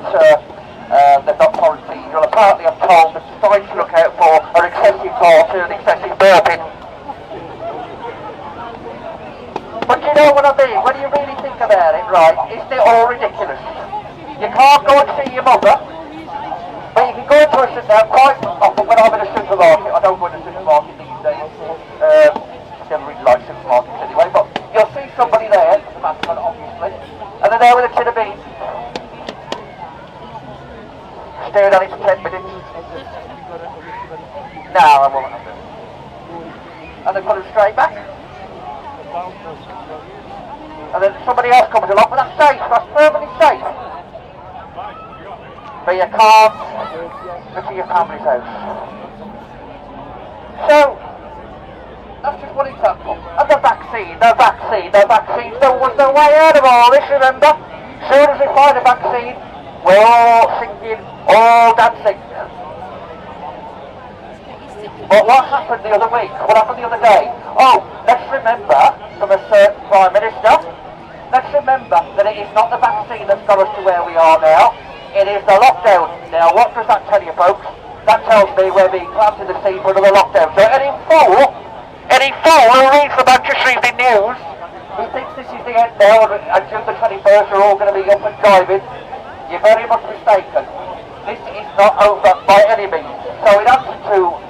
they're not quarantined. Well, apparently I'm told the signs to look out for are excessive water and excessive burping. But you know what I mean, when you really think about it, right, isn't it all ridiculous? You can't go and see your mother, but you can go into a supermarket, quite often when I'm in a supermarket, I don't go in a supermarket these days, I never really like supermarkets anyway, but you'll see somebody there, the mascot obviously, and they're there with a tin of beans. Stared at it for 10 minutes. Now I won't have it. And they put them straight back. And then somebody else comes along, but that's safe, that's permanently safe. But you can't go to your family's house. So, that's just one example. And the vaccine. There was no way out of all this, remember? As soon as we find a vaccine, we're all singing, all dancing. But what happened the other week? What happened the other day? Oh, let's remember from a certain Prime Minister, let's remember that it is not the vaccine that's got us to where we are now, it is the lockdown. Now what does that tell you folks? That tells me we're being planted the seed for another lockdown. So any fool who reads the Manchester Evening News, who thinks this is the end now and June the 21st are all going to be up and driving, you're very much mistaken. This is not over by any means. So in answer to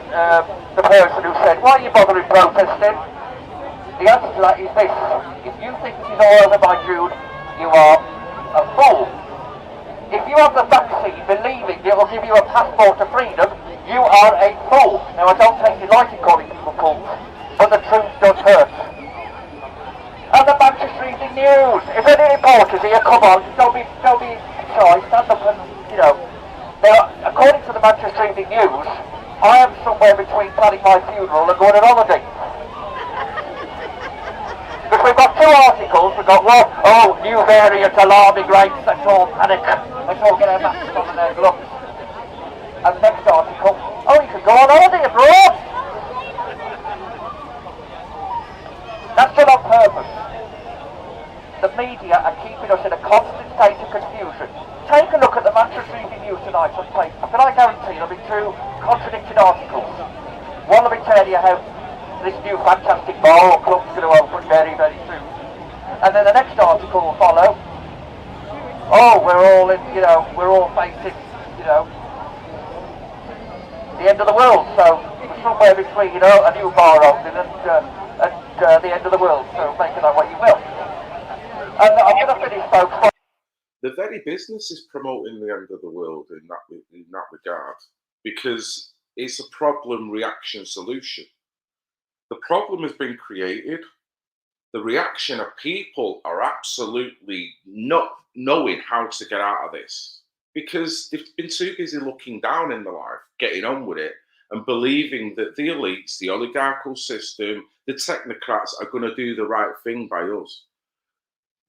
the person who said, why are you bothering protesting? The answer to that is this. If you think this is all over by June, you are a fool. If you have the vaccine believing it will give you a passport to freedom, you are a fool. Now I don't take delight in calling people fools, but the truth does hurt. And the Manchester Evening News. If any reporters here, come on, don't be shy, stand up and, you know. Now, according to the Manchester Evening News, I am somewhere between planning my funeral and going on holiday. Because we've got two articles, we've got one, oh, new variant, alarming rates, let's all panic, let's all get our masks on and our gloves. And the next article, oh, you can go on holiday abroad. That's done on purpose. The media are keeping us in a constant state of confusion. Take a look at the Manchester Evening News tonight on paper, and I guarantee there'll be two contradicting articles. One will be telling you how this new fantastic bar or club's going to open very, very soon. And then the next article will follow. Oh, we're all facing, the end of the world. So we're somewhere between, a new bar opening and the end of the world. So make of that what you will. And I'm going to finish, folks. The very business is promoting the end of the world in that regard, because it's a problem, reaction, solution. The problem has been created. The reaction of people are absolutely not knowing how to get out of this, because they've been too busy looking down in their life, getting on with it, and believing that the elites, the oligarchical system, the technocrats are going to do the right thing by us.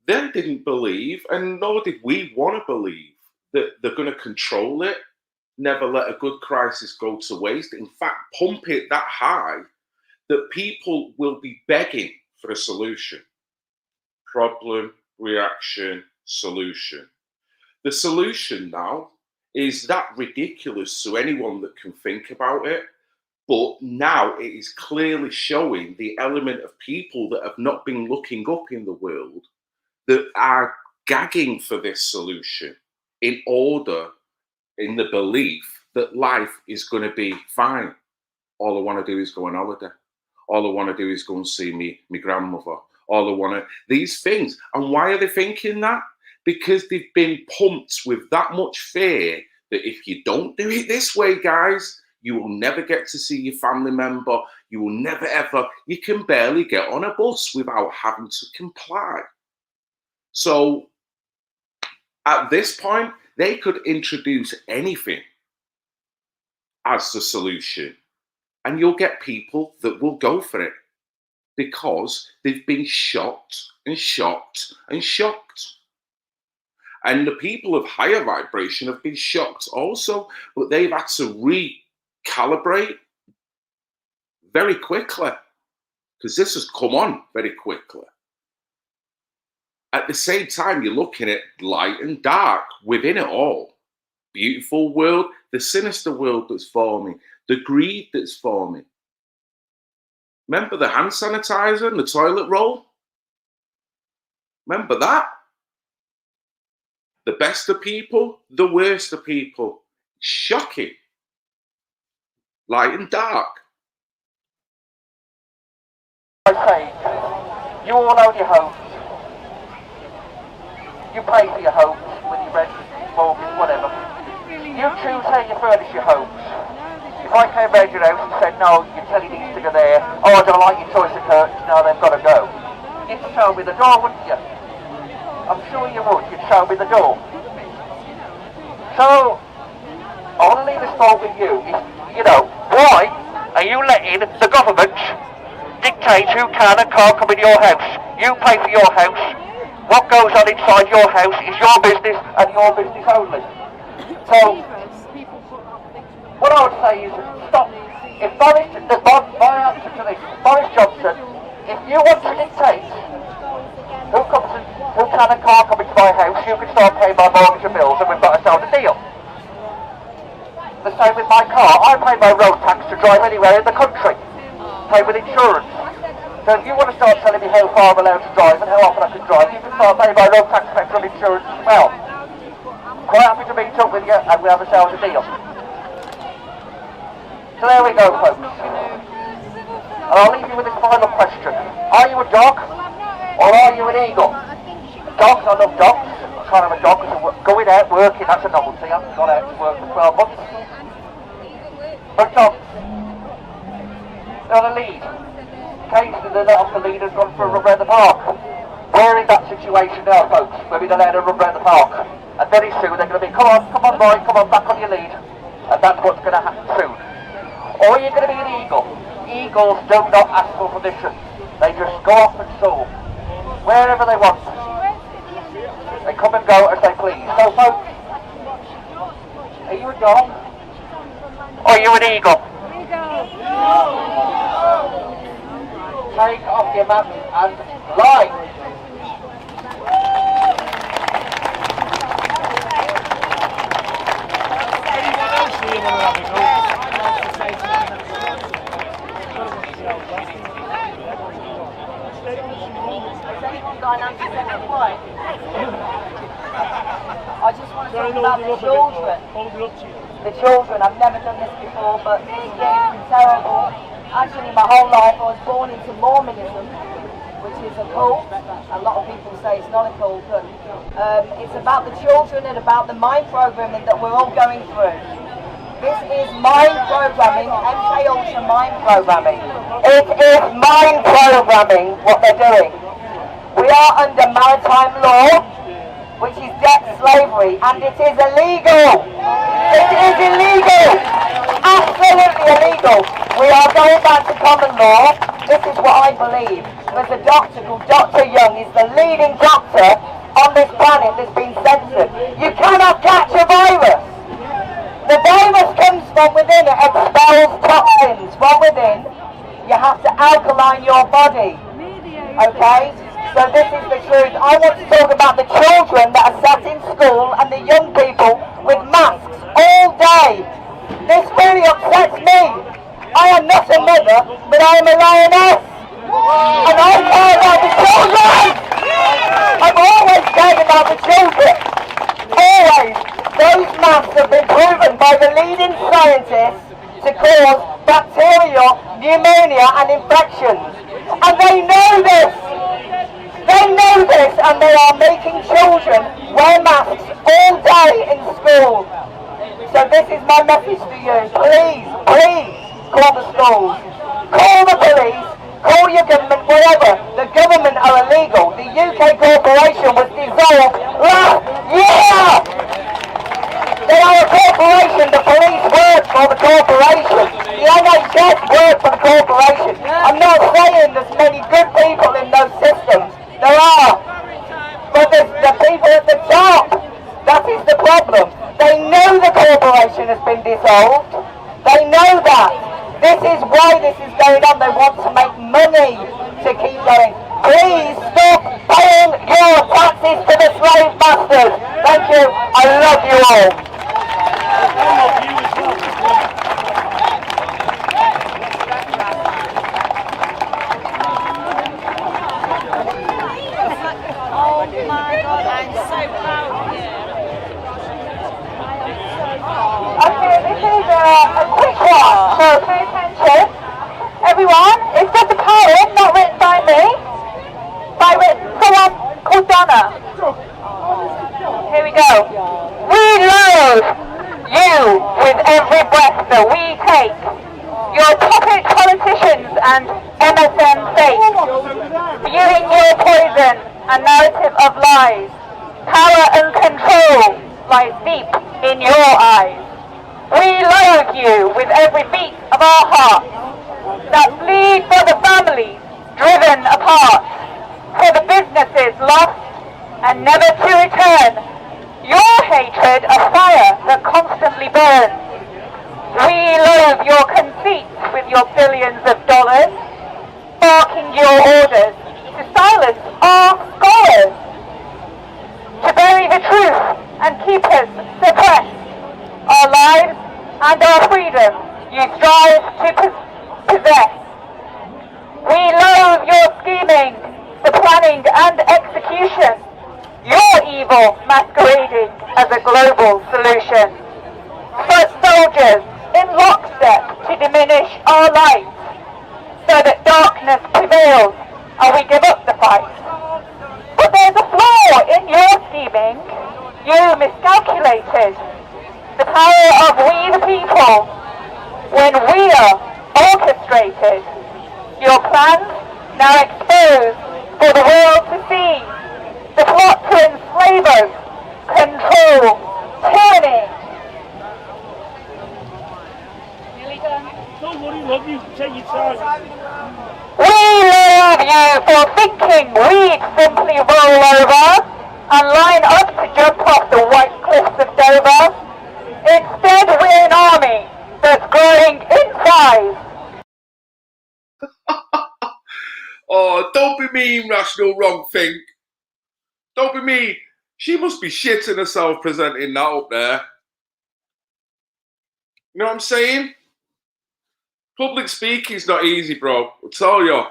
They didn't believe, and nor did we want to believe, that they're going to control it, never let a good crisis go to waste. In fact, pump it that high that people will be begging for a solution. Problem, reaction, solution. The solution now is that ridiculous to anyone that can think about it, but now it is clearly showing the element of people that have not been looking up in the world that are gagging for this solution in the belief that life is going to be fine. All I want to do is go on holiday. All I want to do is go and see me grandmother. All I want to, these things. And why are they thinking that? Because they've been pumped with that much fear that if you don't do it this way, guys, you will never get to see your family member. You will never, ever, you can barely get on a bus without having to comply. So at this point, they could introduce anything as the solution, and you'll get people that will go for it because they've been shocked and shocked and shocked. And the people of higher vibration have been shocked also, but they've had to recalibrate very quickly because this has come on very quickly. At the same time, you're looking at light and dark within it all. Beautiful world, the sinister world that's forming, the greed that's forming. Remember the hand sanitizer and the toilet roll? Remember that? The best of people, the worst of people. Shocking. Light and dark. Okay, you all own your homes. You pay for your homes with your rent, mortgage, whatever. You choose how you furnish your homes. If I came round your house and said, no, your telly needs to go there, oh, I don't like your choice of curtains, no, they've got to go. You'd show me the door, wouldn't you? I'm sure you would, you'd show me the door. So, I want to leave this thought with you. Why are you letting the government dictate who can and can't come in your house? You pay for your house. What goes on inside your house is your business and your business only. So, what I would say is stop. If my answer to this, Boris Johnson, if you want to dictate who can and can't come into my house, you can start paying my mortgage and bills and we've got ourselves a deal. The same with my car. I pay my road tax to drive anywhere in the country. Pay with insurance. So if you want to start telling me how far I'm allowed to drive and how often I can drive, you can start paying my road tax, petrol, insurance as well. Quite happy to meet up with you and we have ourselves a deal. So there we go, folks. And I'll leave you with this final question. Are you a dog or are you an eagle? Dogs, I love dogs. I'm kind of a dog because going out working, that's a novelty. I haven't gone out to work for 12 months. But dogs, they're on a lead. Occasionally they let off the lead and run for a run around the park. We're in that situation now, folks, where we don't let them run around the park. And very soon they're going to be, come on, boy, come on, back on your lead. And that's what's going to happen soon. Or you're going to be an eagle. Eagles do not ask for permission. They just go off and soar. Wherever they want. They come and go as they please. So folks, are you a dog? Or are you an eagle? Take off your map and lie. I just want to talk about the children. The children, I've never done this before, but this year is terrible. Actually, my whole life I was born into Mormonism, which is a cult. A lot of people say it's not a cult, but it's about the children and about the mind programming that we're all going through. This is mind programming, MK Ultra mind programming. It is mind programming what they're doing. We are under maritime law, which is debt slavery, and it is illegal. It is illegal. Absolutely illegal. We are going back to common law. This is what I believe. There's a doctor called Dr. Young. He's the leading doctor on this planet that's been censored. You cannot catch a virus. The virus comes from within, it expels toxins from within. You have to alkaline your body. Okay? So this is the truth. I want to talk about the children that are sat in school and the young people with masks all day. This really upsets me. I am not a mother, but I am a lioness. And I care about the children. I've always cared about the children. Always. Those masks have been proven by the leading scientists to cause bacterial pneumonia and infections. And they know this. They know this, and they are making children wear masks all day in school. So this is my message to you. Please, please call the schools. Call the police. Call your government, whatever. The government are illegal. The UK corporation was dissolved last year. They are a corporation. The police work for the corporation. The NHS work for the corporation. I'm not saying there's many good people in those systems. There are. But the people at the top, that is the problem. They know the corporation has been dissolved. They know that. This is why this is going on. They want to make money to keep going. Please stop paying your taxes to the slave masters. Thank you. I love you all. Oh my God, I'm so proud of you. Okay, this is a quick one, so pay attention. Everyone, it's just a poem not written by me, by someone called Donna. Here we go. We love you with every breath that we take. Your puppet politicians and MSM fake. Spewing your poison and narrative of lies. Power and control lies deep in your eyes. We loathe you with every beat of our hearts that bleed for the families driven apart, for the businesses lost and never to return. Your hatred a fire that constantly burns. We loathe your conceit with your billions of dollars, barking your orders to silence our scholars, to bury the truth and keep us suppressed. Our lives and our freedom you strive to possess. We loathe your scheming, the planning and execution, your evil masquerading as a global solution. Foot soldiers in lockstep to diminish our light, so that darkness prevails and we give up the fight. But there's a flaw in your scheming. You miscalculated the power of we the people when we are orchestrated. Your plans now exposed for the world to see. The plot to enslave us, control, tyranny. Nearly done. Don't worry, love you. Take your time. We love you for thinking we'd simply roll over and line up to jump off the white cliffs of Dover. Instead, we're an army that's growing in size. Oh, don't be mean, Rational Wrong Think. Don't be mean. She must be shitting herself presenting that up there. You know what I'm saying? Public speaking's not easy, bro. I'll tell you.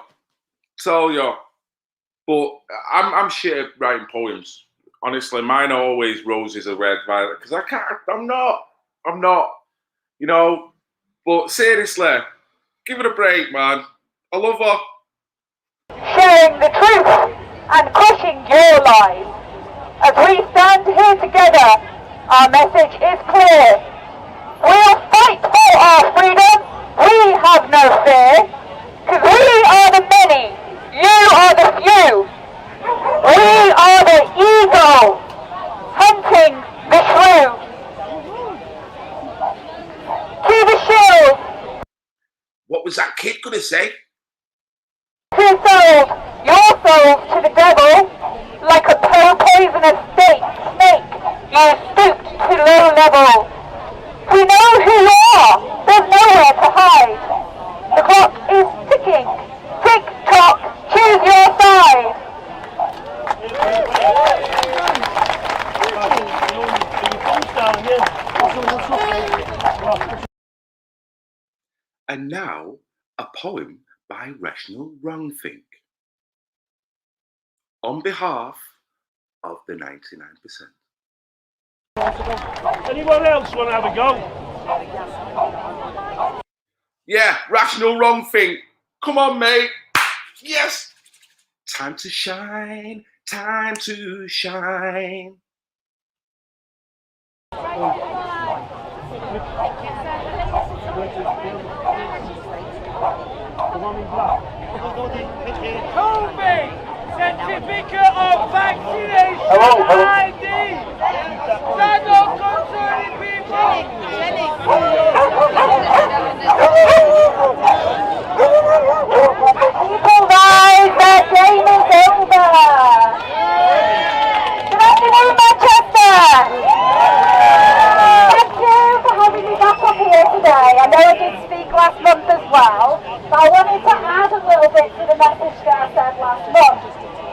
But I'm shit at writing poems. Honestly, mine are always roses are red, violet. Because I'm not. You know. But seriously, give it a break, man. I love her. Sharing the truth and crushing your lies. As we stand here together, our message is clear. We'll fight for our freedom. We have no fear. Because we are the many. You are the few. We are the eagle hunting the shrew. To the shield. What was that kid gonna say? Who sold your souls to the devil like a po-po brazen as snake, you stooped to low levels. We know who you are, there's nowhere to hide. The clock is ticking, tick-tock, choose your side. And now, a poem by Rational Wrongthink. On behalf of the 99%. Anyone else want to have a go? Yeah, Rational Wrongthink. Come on, mate. Yes. Time to shine. Time to shine. Kobe, certificate of vaccination ID. Stand up, concerning people. People rise, their game is over. Good afternoon, Manchester. Thank you for having me back up here today. I know I did speak last month as well, but I wanted to add a little bit to the message that I said last month.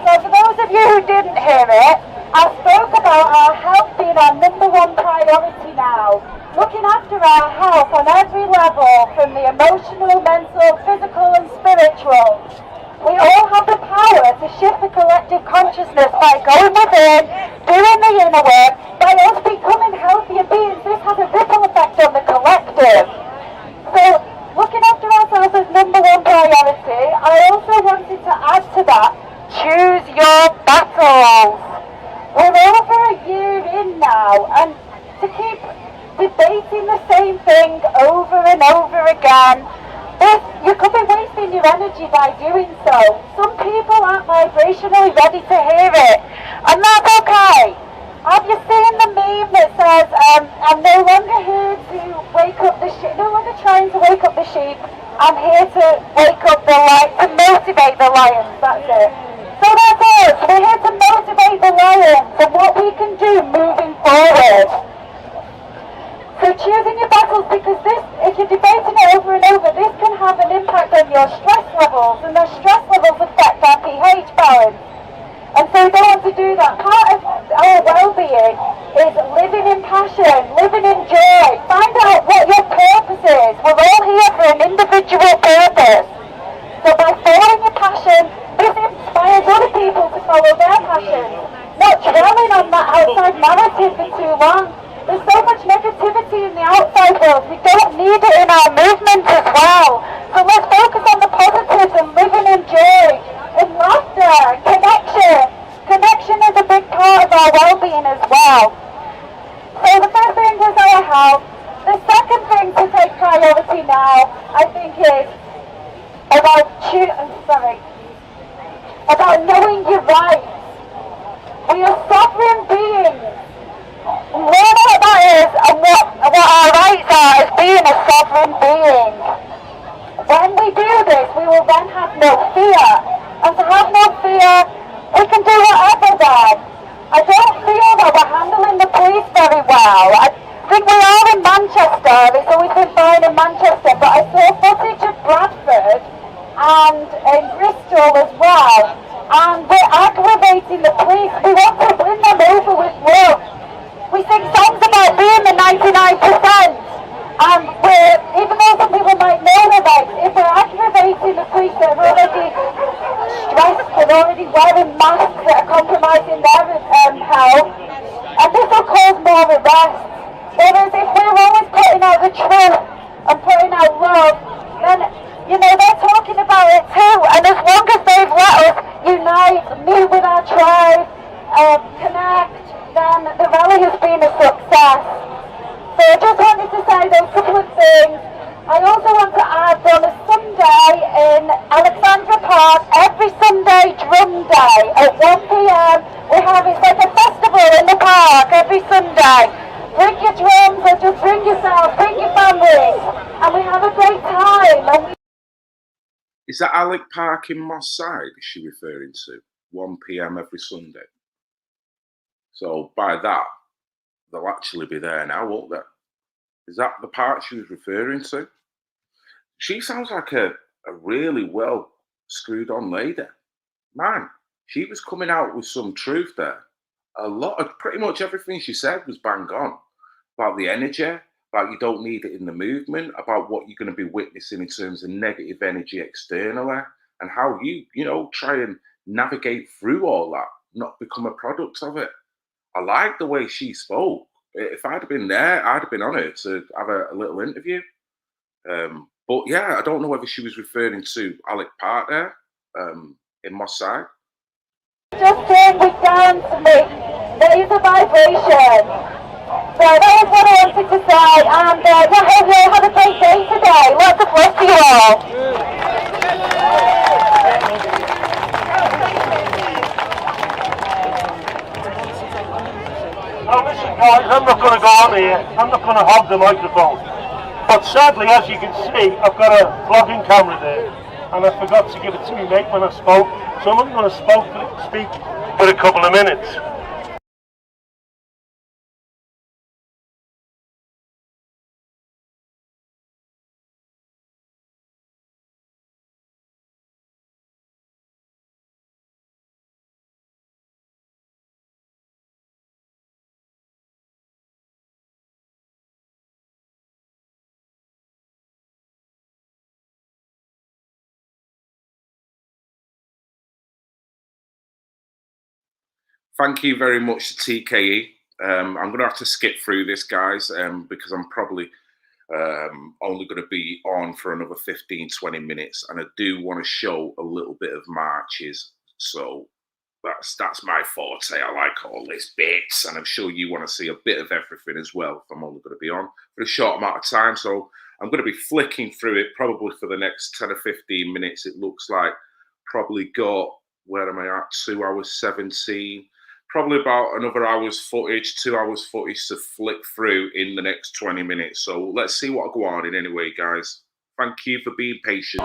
So for those of you who didn't hear it, I spoke about our health being our #1 priority now. Looking after our health on every level, from the emotional, mental, physical and spiritual. We all have the power to shift the collective consciousness by going within, doing the inner work, by us becoming healthier beings. This has a ripple effect on the collective. So, looking after ourselves as #1 priority, I also wanted to add to that, choose your battles. We're over a year in now, and to keep debating the same thing over and over again, you could be wasting your energy by doing so. Some people aren't vibrationally ready to hear it, and that's okay. Have you seen the meme that says, I'm no longer here to wake up the sheep, no longer trying to wake up the sheep, I'm here to wake up the lion, to motivate the lions, that's it. So that's us, we're here to motivate the lions and what we can do moving forward. So choosing your battles, because this, if you're debating it over and over, this can have an impact on your stress levels, and those stress levels affect our pH balance. And so we don't want to do that. Part of our well-being is living in passion, living in joy. Find out what your purpose is. We're all here for an individual purpose. So by following your passion, this inspires other people to follow their passion. Not dwelling on that outside narrative for too long. There's so much negativity in the outside world. We don't need it in our movement as well. So let's focus on the positives and living in joy, in laughter, connection. Connection is a big part of our well-being as well. So the first thing was our health. The second thing to take priority now, I think, is about knowing your rights. We are sovereign beings. Learn what that is and what our rights are as being a sovereign being. When we do this, we will then have no fear. And to have no fear, we can do whatever then. I don't feel that we're handling the police very well. I think we are in Manchester, it's always been fine in Manchester, but I saw footage of Bradford and in Bristol as well. And we're aggravating the police. We want to win them over with love. We sing songs about being the 99%, and even though some people might know the rights, if we're aggravating the police that are already stressed and already wearing masks that are compromising their health, and this will cause more arrests. Whereas if we're always putting out the truth and putting out love, then, they're talking about it too, and as long as they've let us unite, meet with our tribe, connect, then the rally has been a success. So I just wanted to say those couple of things. I also want to add on a Sunday in Alexandra Park, every Sunday drum day at 1 p.m. It's like a festival in the park every Sunday. Bring your drums or just bring yourself, bring your families, and we have a great time. Is that Alec Park in Moss Side is she referring to? 1 p.m. every Sunday? So by that, they'll actually be there now, won't they? Is that the part she was referring to? She sounds like a really well screwed on lady. Man, she was coming out with some truth there. A lot of pretty much everything she said was bang on about the energy, about you don't need it in the movement, about what you're going to be witnessing in terms of negative energy externally, and how you try and navigate through all that, not become a product of it. I like the way she spoke. If I'd have been there, I'd have been on it to have a little interview. But yeah, I don't know whether she was referring to Alec Park there in Moss Side. Just take it down to me. There is a vibration. So that is what I wanted to say. And have a great day today. Lots of love to you all. Now listen guys, I'm not going to go on here. I'm not going to hog the microphone. But sadly, as you can see, I've got a vlogging camera there, and I forgot to give it to me mate when I spoke, so I'm only going to speak for a couple of minutes. Thank you very much to TKE. I'm going to have to skip through this, guys, because I'm probably only going to be on for another 15-20 minutes, and I do want to show a little bit of marches. So that's my forte. I like all these bits, and I'm sure you want to see a bit of everything as well if I'm only going to be on for a short amount of time. So I'm going to be flicking through it probably for the next 10 or 15 minutes. It looks like probably got, where am I at, 2 hours 17. Probably about another hour's footage, 2 hours footage to flick through in the next 20 minutes. So let's see what go on in anyway, guys. Thank you for being patient.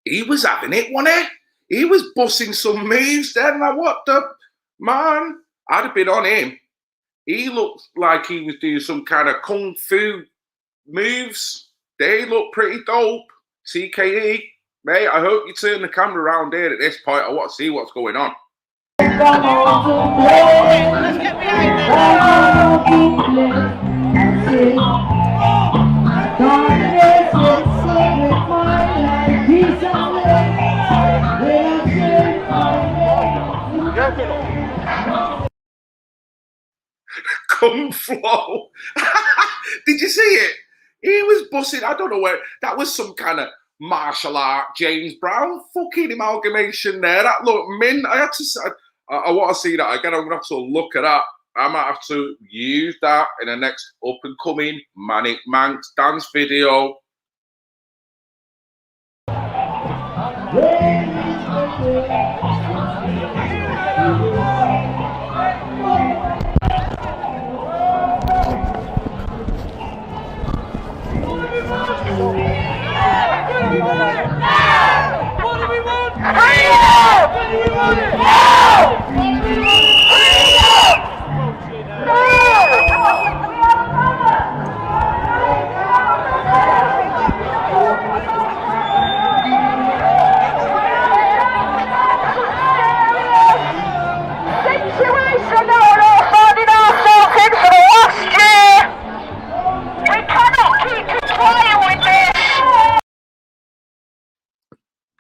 He was having it, wasn't he? He was busting some moves then. Like, what the man? I'd have been on him. He looked like he was doing some kind of kung fu moves. They look pretty dope. TKE, mate, I hope you turn the camera around here at this point. I want to see what's going on. Let's get Kung Flow. Did you see it? He was bussing. I don't know where. That was some kind of martial art James Brown fucking amalgamation there. That looked mint. I want to see that again. I'm going to have to look at that. I might have to use that in the next up and coming Manic Manx dance video.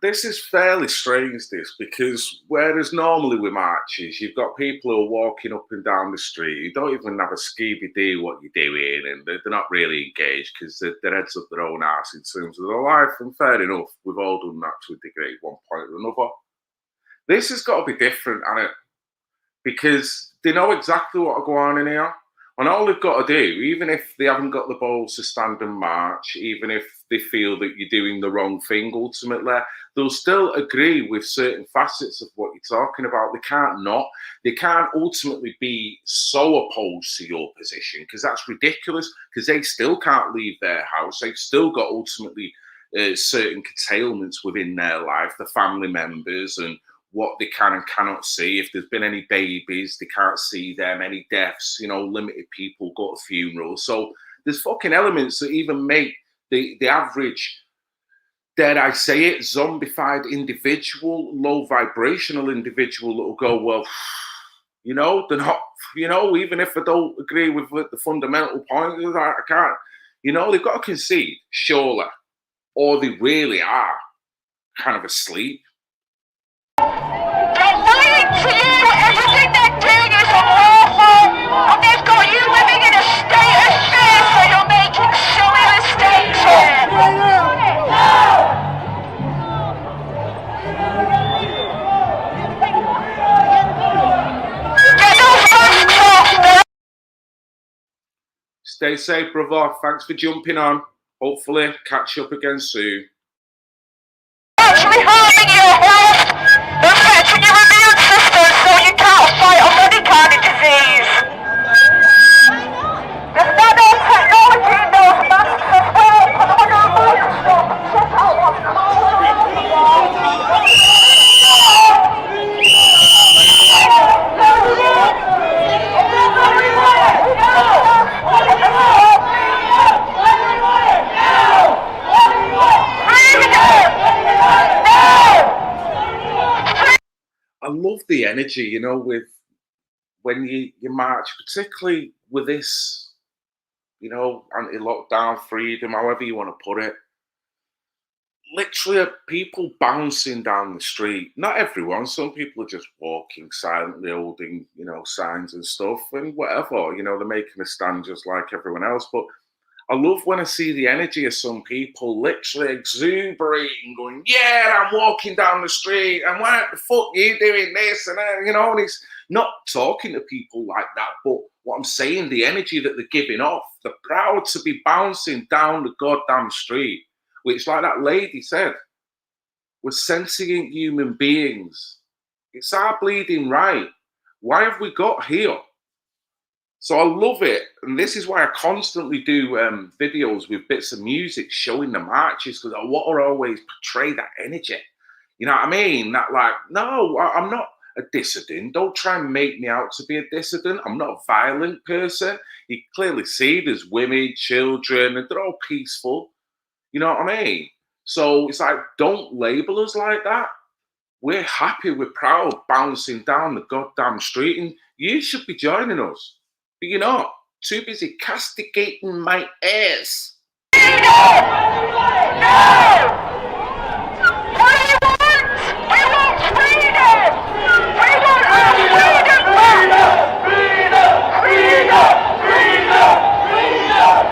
This is fairly strange, this, because whereas normally with marches, you've got people who are walking up and down the street who don't even have a Scooby-Doo what you're doing, and they're not really engaged because their heads up their own arse in terms of their life, and fair enough, we've all done that to a degree at one point or another. This has got to be different, hasn't it? Because they know exactly what will go on in here. And all they've got to do, even if they haven't got the balls to stand and march, even if they feel that you're doing the wrong thing, ultimately, they'll still agree with certain facets of what you're talking about. They can't not. They can't ultimately be so opposed to your position, because that's ridiculous, because they still can't leave their house. They've still got ultimately certain curtailments within their life, the family members and what they can and cannot see. If there's been any babies, they can't see them, any deaths, limited people go to funerals. So there's fucking elements that even make the average, dare I say it, zombified individual, low vibrational individual that will go, well, they're not, even if I don't agree with the fundamental point, I can't, they've got to concede, surely, or they really are kind of asleep. They're lying to you. Everything they're doing is unlawful, and they've got you living in a state of fear, so you're making silly mistakes here. Get those masks off. Stay safe, brother. Thanks for jumping on. Hopefully, catch you up again soon. Actually harming your health, affecting your immune system, so you can't fight off any kind of disease. There's nanotechnology in those masks as well, and I'm gonna remove them stuff and check out what's I love the energy, with when you march, particularly with this, anti-lockdown freedom, however you want to put it. Literally, people bouncing down the street. Not everyone. Some people are just walking silently, holding, signs and stuff, and whatever. They're making a stand just like everyone else. But I love when I see the energy of some people literally exuberating, going, yeah, I'm walking down the street, and why the fuck are you doing this? And, and it's not talking to people like that, but what I'm saying, the energy that they're giving off, they're proud to be bouncing down the goddamn street, which, like that lady said, we're sentient human beings. It's our bleeding right. Why have we got here? So I love it, and this is why I constantly do videos with bits of music showing the marches, because I want to always portray that energy. You know what I mean? That, like, no, I'm not a dissident. Don't try and make me out to be a dissident. I'm not a violent person. You clearly see there's women, children, and they're all peaceful. You know what I mean? So it's like, don't label us like that. We're happy, we're proud, bouncing down the goddamn street, and you should be joining us. But you're not. Too busy castigating my ass. No! What do you want? We want freedom! We want our freedom back! Freedom! Freedom! Freedom! Freedom!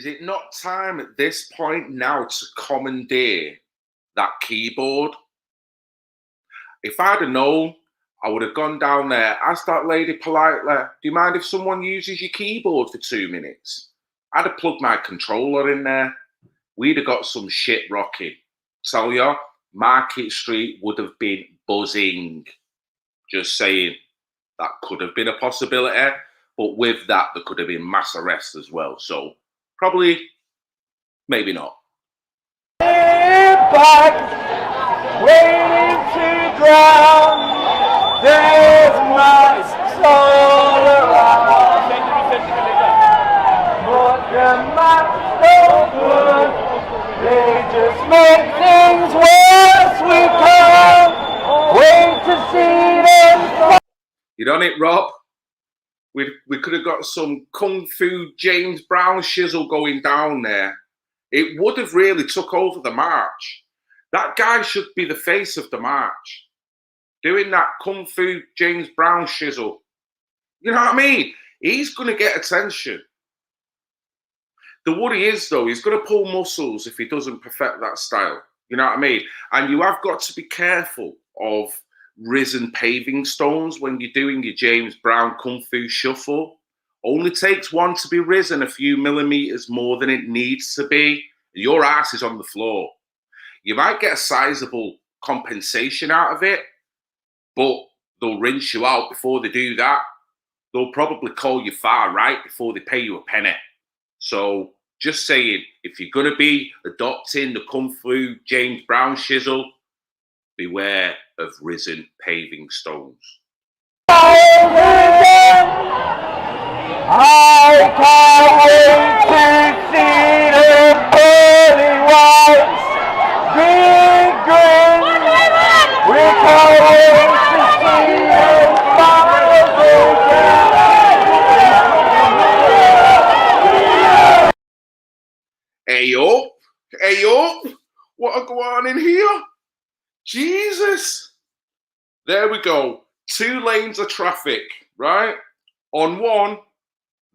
is it not time at this point now to commandeer that keyboard? If I'd have known, I would have gone down there, asked that lady politely, do you mind if someone uses your keyboard for 2 minutes? I'd have plugged my controller in there. We'd have got some shit rocking. Tell you, Market Street would have been buzzing. Just saying, that could have been a possibility. But with that, there could have been mass arrests as well. So probably, maybe not. Back, waiting to drown. There's masks all around. But the masks don't work. They just make things worse. We can't wait to see them. You done it, Rob? We could have got some Kung Fu James Brown shizzle going down there. It would have really took over the march. That guy should be the face of the march. Doing that Kung Fu James Brown shizzle. You know what I mean? He's going to get attention. The worry is, though, he's going to pull muscles if he doesn't perfect that style. You know what I mean? And you have got to be careful of risen paving stones when you're doing your James Brown Kung Fu shuffle. Only takes one to be risen a few millimeters more than it needs to be. Your ass is on the floor. You might get a sizable compensation out of it, but they'll rinse you out before they do that. They'll probably call you far right before they pay you a penny. So just saying, if you're going to be adopting the Kung Fu James Brown shizzle, beware of risen paving stones. I can't wait to see the pearly whites. Big green. We can't wait to see them smiles again. Hey up, what go on in here? Jesus. There we go. 2 lanes of traffic, right? On one,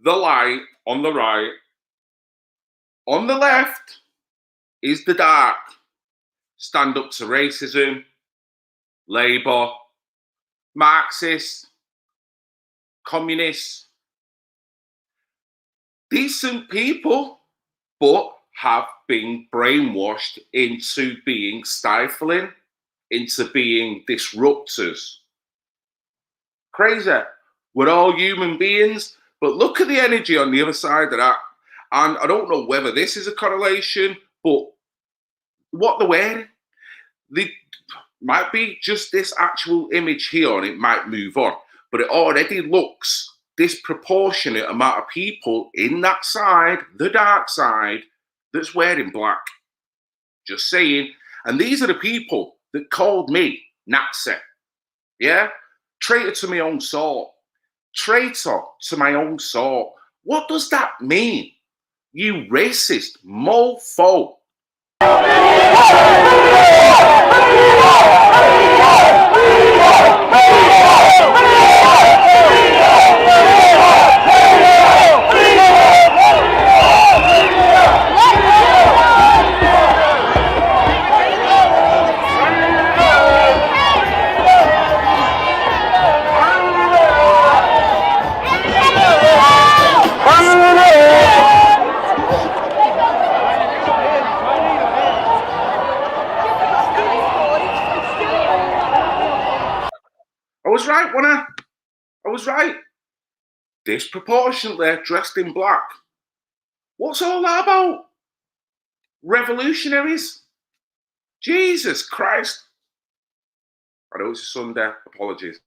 the light on the right. On the left is the dark. Stand up to racism, Labour, Marxists, communists. Decent people, but have been brainwashed into being stifling, into being disruptors. Crazy. We're all human beings, but look at the energy on the other side of that. And I don't know whether this is a correlation, but what they're wearing, they might be just this actual image here, and it might move on. But it already looks disproportionate amount of people in that side, the dark side, that's wearing black. Just saying. And these are the people that called me Nazi. Yeah? Traitor to my own sort. Traitor to my own sort. What does that mean? You racist mofo. I was right. Disproportionately dressed in black. What's all that about? Revolutionaries? Jesus Christ. I know it's a Sunday. Apologies.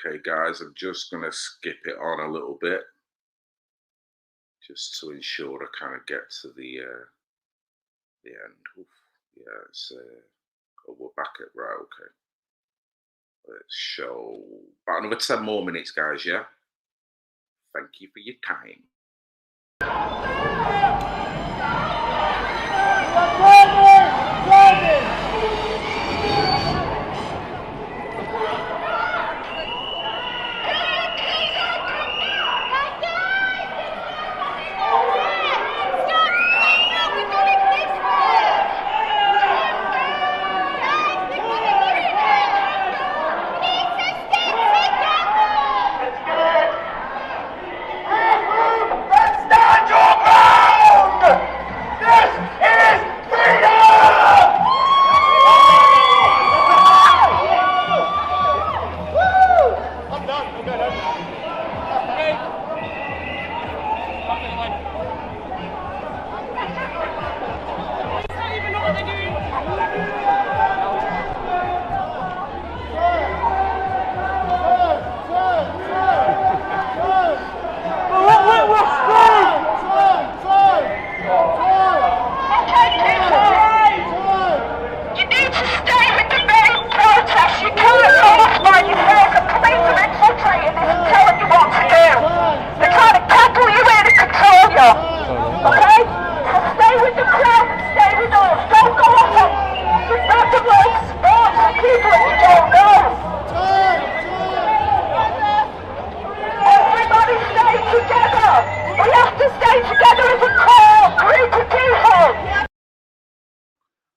Okay, guys, I'm just going to skip it on a little bit, just to ensure I kind of get to the end. Oof. Yeah, it's oh, we're back at right. Okay, let's show about another 10 more minutes, guys. Yeah, thank you for your time.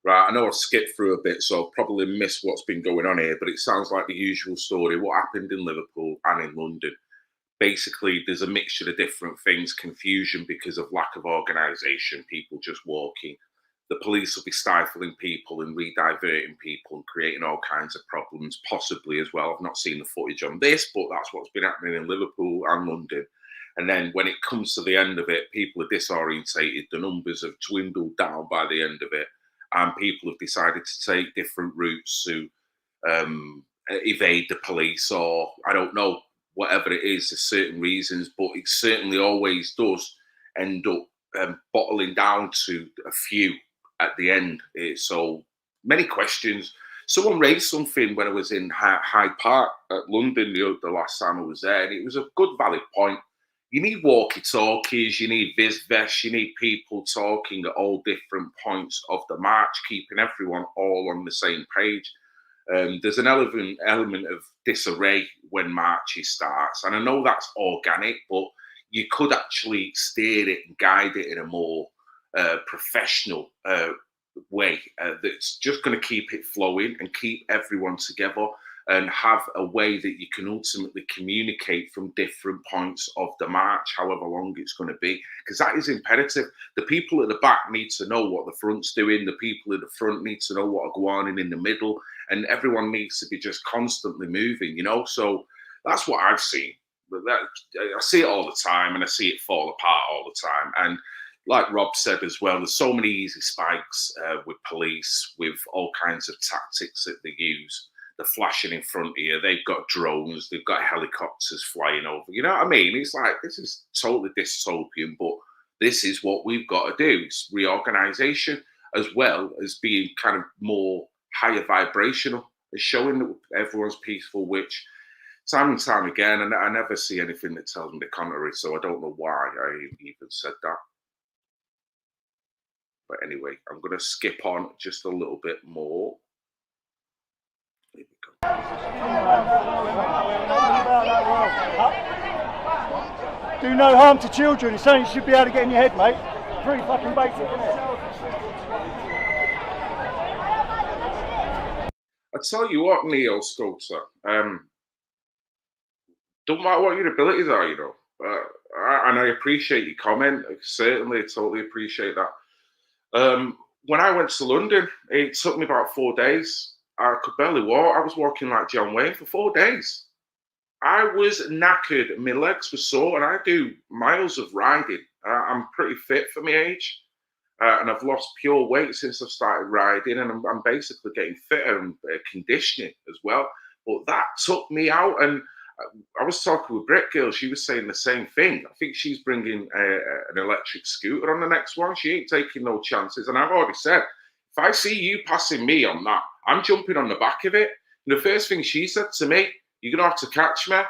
Right, I know I've skipped through a bit, so I'll probably miss what's been going on here, but it sounds like the usual story. What happened in Liverpool and in London? Basically, there's a mixture of different things, confusion because of lack of organisation, people just walking. The police will be stifling people and re-diverting people and creating all kinds of problems, possibly as well. I've not seen the footage on this, but that's what's been happening in Liverpool and London. And then when it comes to the end of it, people are disorientated. The numbers have dwindled down by the end of it. And people have decided to take different routes to evade the police, or I don't know, whatever it is, there's certain reasons, but it certainly always does end up bottling down to a few at the end. So many questions. Someone raised something when I was in Hyde Park at London the last time I was there, and it was a good, valid point. You need walkie-talkies, you need vis-vests, you need people talking at all different points of the march, keeping everyone all on the same page. There's an element of disarray when marches starts, and I know that's organic, but you could actually steer it and guide it in a more professional way that's just going to keep it flowing and keep everyone together, and have a way that you can ultimately communicate from different points of the march, however long it's going to be, because that is imperative. The people at the back need to know what the front's doing. The people at the front need to know what are going on in the middle, and everyone needs to be just constantly moving, you know? So that's what I've seen. I see it all the time, and I see it fall apart all the time. And like Rob said as well, there's so many easy spikes with police, with all kinds of tactics that they use. They're flashing in front of you. They've got drones. They've got helicopters flying over. You know what I mean? It's like, this is totally dystopian, but this is what we've got to do. It's reorganization, as well as being kind of more higher vibrational, as showing that everyone's peaceful, which time and time again, and I never see anything that tells me the contrary, so I don't know why I even said that. But anyway, I'm going to skip on just a little bit more. Here we go. Do no harm to children. It's something you should be able to get in your head, mate. Pretty fucking basic, isn't it? I tell you what, Neil Sculptor, don't matter what your abilities are, you know. And I appreciate your comment. Certainly, I totally appreciate that. When I went to London, it took me about 4 days. I could barely walk. I was walking like John Wayne for 4 days. I was knackered. My legs were sore, and I do miles of riding. I'm pretty fit for my age, and I've lost pure weight since I've started riding, and I'm basically getting fitter and conditioning as well. But that took me out, and I was talking with Brit Girl. She was saying the same thing. I think she's bringing an electric scooter on the next one. She ain't taking no chances. And I've already said, if I see you passing me on that, I'm jumping on the back of it. And the first thing she said to me, you're going to have to catch me.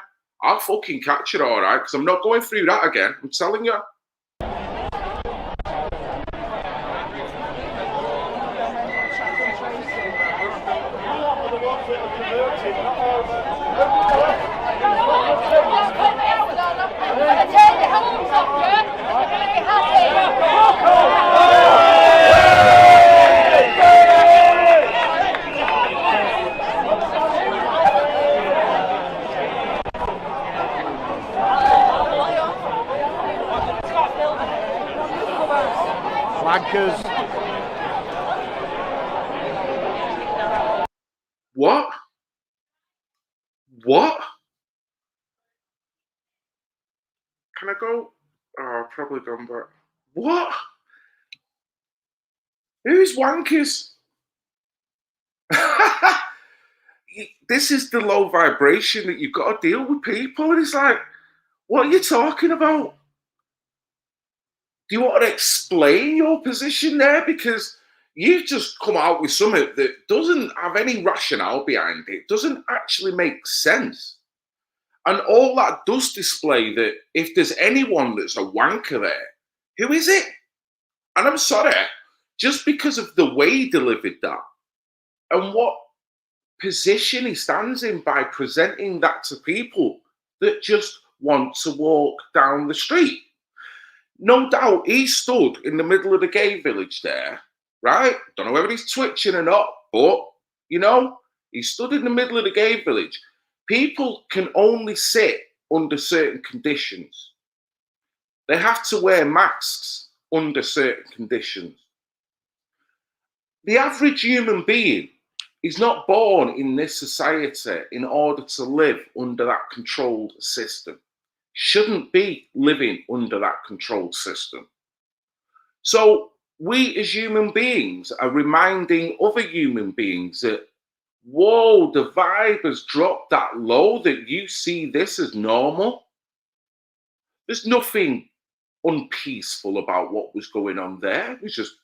I'll fucking catch it, all right, because I'm not going through that again. I'm telling you. Wankers. What? What? Can I go? Oh, I've probably gone back. What? Who's wankers? This is the low vibration that you've got to deal with people. And it's like, what are you talking about? Do you want to explain your position there? Because you've just come out with something that doesn't have any rationale behind it, doesn't actually make sense. And all that does display that if there's anyone that's a wanker there, who is it? And I'm sorry, just because of the way he delivered that and what position he stands in by presenting that to people that just want to walk down the street. No doubt he stood in the middle of the gay village there, right? Don't know whether he's twitching or not, but, you know, he stood in the middle of the gay village. People can only sit under certain conditions. They have to wear masks under certain conditions. The average human being is not born in this society in order to live under that controlled system. Shouldn't be living under that controlled system. So we as human beings are reminding other human beings that, whoa, the vibe has dropped that low that you see this as normal. There's nothing unpeaceful about what was going on there. It was just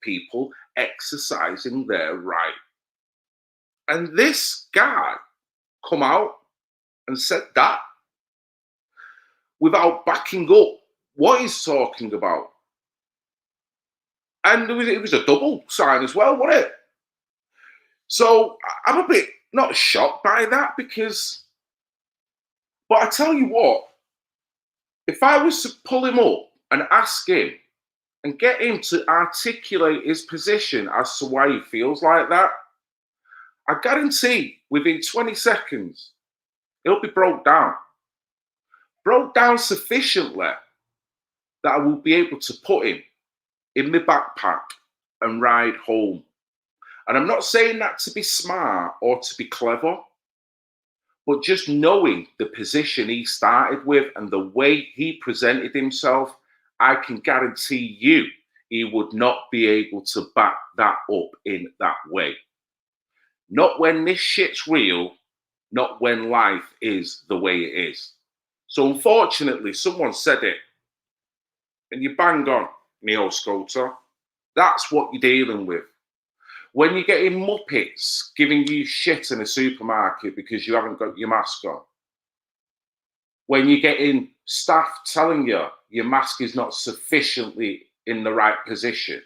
people exercising their right. And this guy come out and said that without backing up what he's talking about. And it was a double sign as well, wasn't it? So I'm a bit not shocked by that because, but I tell you what, if I was to pull him up and ask him and get him to articulate his position as to why he feels like that, I guarantee within 20 seconds, he'll be broke down. Broke down sufficiently that I will be able to put him in my backpack and ride home. And I'm not saying that to be smart or to be clever, but just knowing the position he started with and the way he presented himself, I can guarantee you he would not be able to back that up in that way. Not when this shit's real, not when life is the way it is. So unfortunately, someone said it, and you bang on, Neo Scoter. That's what you're dealing with. When you're getting muppets giving you shit in a supermarket because you haven't got your mask on. When you're getting staff telling you your mask is not sufficiently in the right position.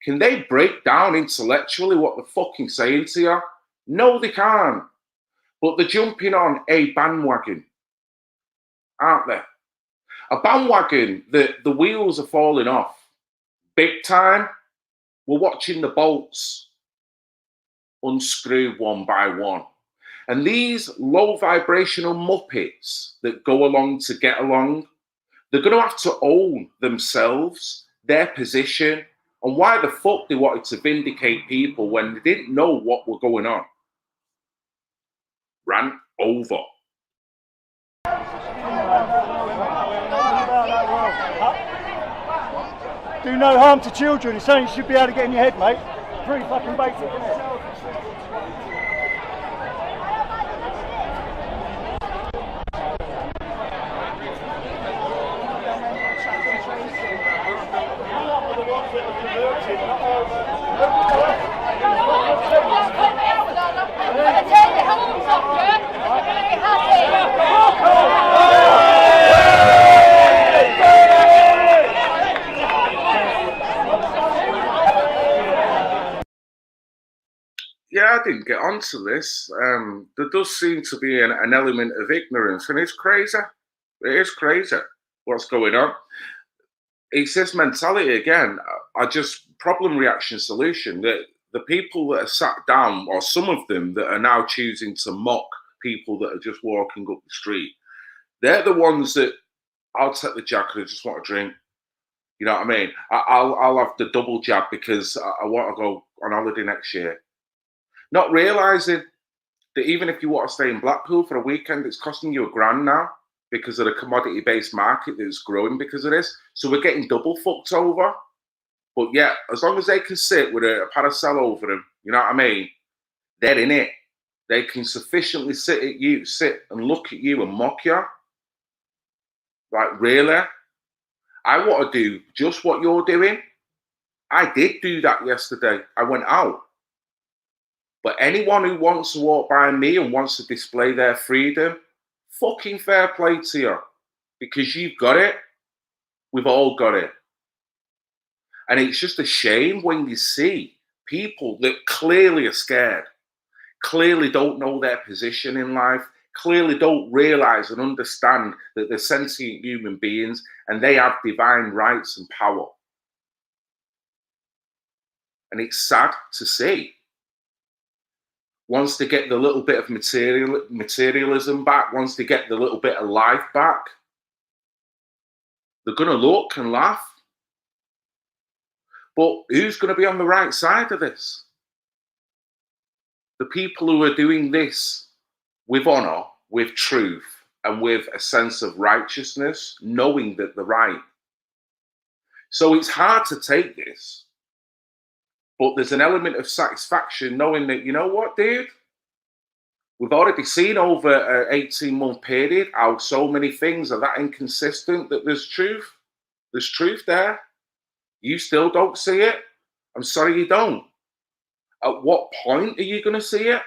Can they break down intellectually what they're fucking saying to you? No, they can't. But they're jumping on a bandwagon, aren't they? A bandwagon that the wheels are falling off. Big time. We're watching the bolts unscrew one by one. And these low vibrational muppets that go along to get along, they're going to have to own themselves, their position, and why the fuck they wanted to vindicate people when they didn't know what were going on. Rant over. Do no harm to children. It's something you should be able to get in your head, mate. Pretty fucking basic, isn't it? yeah, I didn't get onto this. There does seem to be an element of ignorance, and it's crazy. It is crazy what's going on. It's this mentality again. I just problem, reaction, solution. That the people that are sat down, or some of them that are now choosing to mock people that are just walking up the street, they're the ones that I'll take the jab because I just want a drink. You know what I mean? I'll have the double jab because I want to go on holiday next year. Not realizing that even if you want to stay in Blackpool for a weekend, it's costing you £1,000 now because of the commodity-based market that's growing because of this. So we're getting double fucked over. But yeah, as long as they can sit with a parasol over them, you know what I mean? They're in it. They can sufficiently sit and look at you and mock you. Like, really? I want to do just what you're doing. I did do that yesterday. I went out. But anyone who wants to walk by me and wants to display their freedom, fucking fair play to you. Because you've got it. We've all got it. And it's just a shame when you see people that clearly are scared, clearly don't know their position in life, clearly don't realize and understand that they're sentient human beings and they have divine rights and power. And it's sad to see. Once they get the little bit of materialism back, once they get the little bit of life back, they're going to look and laugh. But who's going to be on the right side of this? The people who are doing this with honor, with truth, and with a sense of righteousness, knowing that they're right. So it's hard to take this, but there's an element of satisfaction knowing that, you know what, dude? We've already seen over an 18-month period how so many things are that inconsistent that there's truth. There's truth there. You still don't see it? I'm sorry you don't. At what point are you going to see it?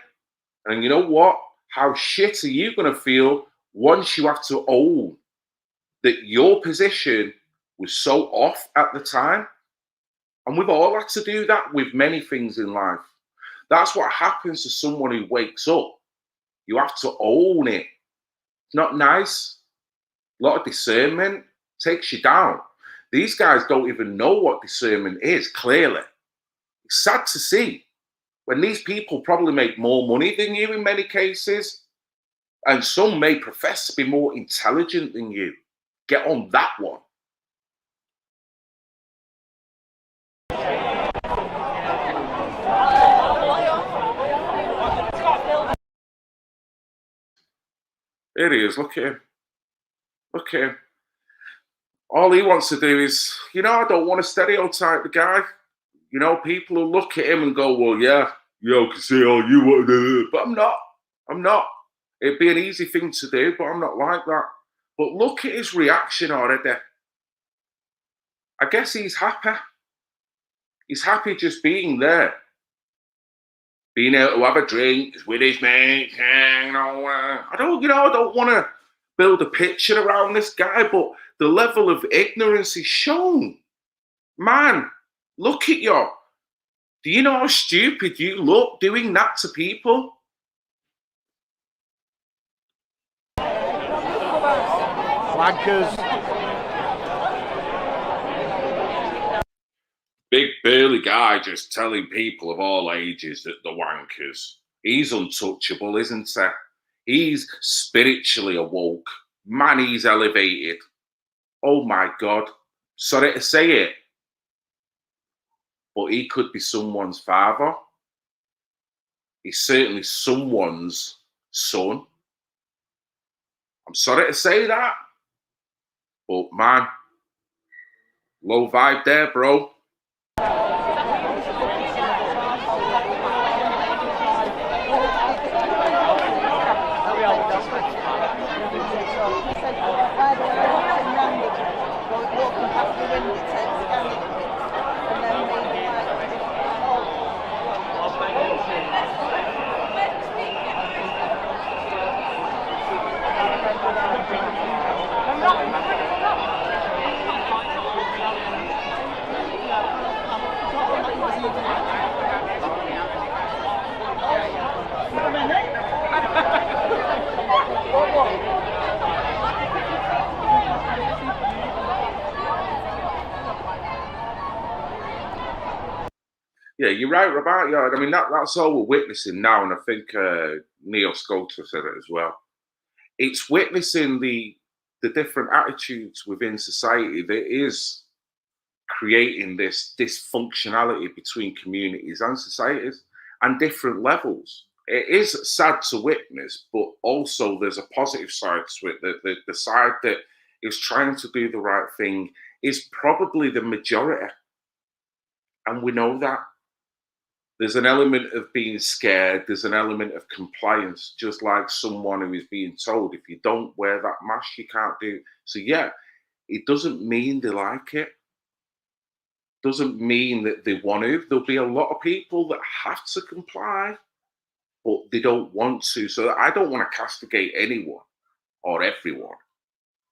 And you know what? How shit are you going to feel once you have to own that your position was so off at the time? And we've all had to do that with many things in life. That's what happens to someone who wakes up. You have to own it. It's not nice. A lot of discernment takes you down. These guys don't even know what discernment is, clearly. It's sad to see. When these people probably make more money than you in many cases, and some may profess to be more intelligent than you. Get on that one. There he is, look at him. Look at him. All he wants to do is, you know, I don't want to stereotype the guy. You know, people will look at him and go, well, yeah, I can see all you want to do. But I'm not. I'm not. It'd be an easy thing to do, but I'm not like that. But look at his reaction already. I guess he's happy. He's happy just being there. Being able to have a drink with his mate. I don't want to build a picture around this guy, but the level of ignorance is shown. Man, look at you. Do you know how stupid you look doing that to people? Wankers. Big burly guy just telling people of all ages that they're wankers. He's untouchable, isn't he? He's spiritually awoke. Man, he's elevated. Oh my God. Sorry to say it. But he could be someone's father. He's certainly someone's son. I'm sorry to say that. But man, low vibe there, bro. Yeah, you're right about it. I mean, that's all we're witnessing now, and I think Neo Scotia said it as well. It's witnessing the different attitudes within society that is creating this dysfunctionality between communities and societies and different levels. It is sad to witness, but also there's a positive side to it. The side that is trying to do the right thing is probably the majority. And we know that. There's an element of being scared. There's an element of compliance, just like someone who is being told, if you don't wear that mask, you can't do it. So yeah, it doesn't mean they like it. Doesn't mean that they want to. There'll be a lot of people that have to comply, but they don't want to. So I don't want to castigate anyone or everyone,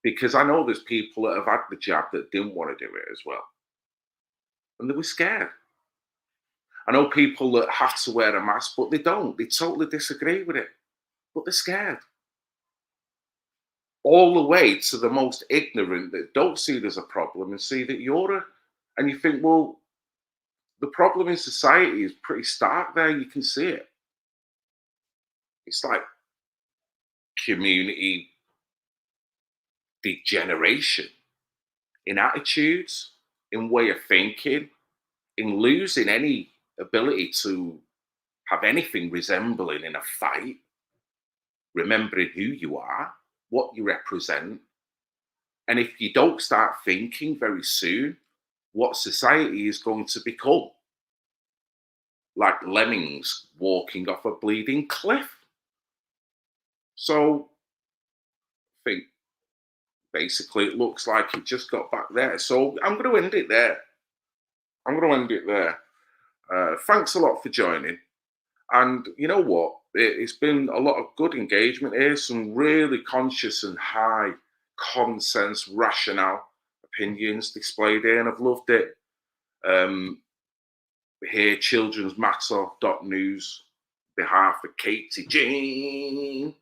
because I know there's people that have had the jab that didn't want to do it as well. And they were scared. I know people that have to wear a mask, but they don't. They totally disagree with it, but they're scared. All the way to the most ignorant that don't see it as a problem and see that and you think, well, the problem in society is pretty stark there. You can see it. It's like community degeneration in attitudes, in way of thinking, in losing any ability to have anything resembling in a fight, remembering who you are, what you represent. And if you don't start thinking very soon what society is going to become, like lemmings walking off a bleeding cliff. So I think basically it looks like it just got back there. So I'm going to end it there. Thanks a lot for joining. And you know what? It's been a lot of good engagement here, some really conscious and high common sense, rationale opinions displayed here, and I've loved it. Here, childrensmatter.news, behalf of Katie Jane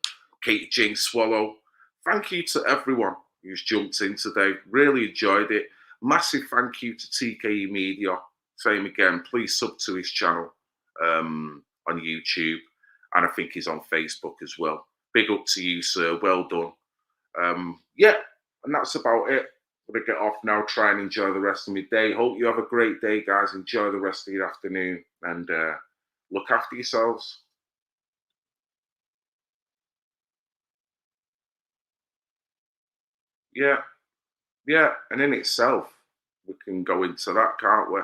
Swallow. Thank you to everyone who's jumped in today. Really enjoyed it. Massive thank you to TKE Media. Same again, please sub to his channel on YouTube, and I think he's on Facebook as well. Big up to you, sir. Well done. Yeah, and that's about it. I'm going to get off now, try and enjoy the rest of my day. Hope you have a great day, guys. Enjoy the rest of your afternoon, and look after yourselves. Yeah, and in itself, we can go into that, can't we?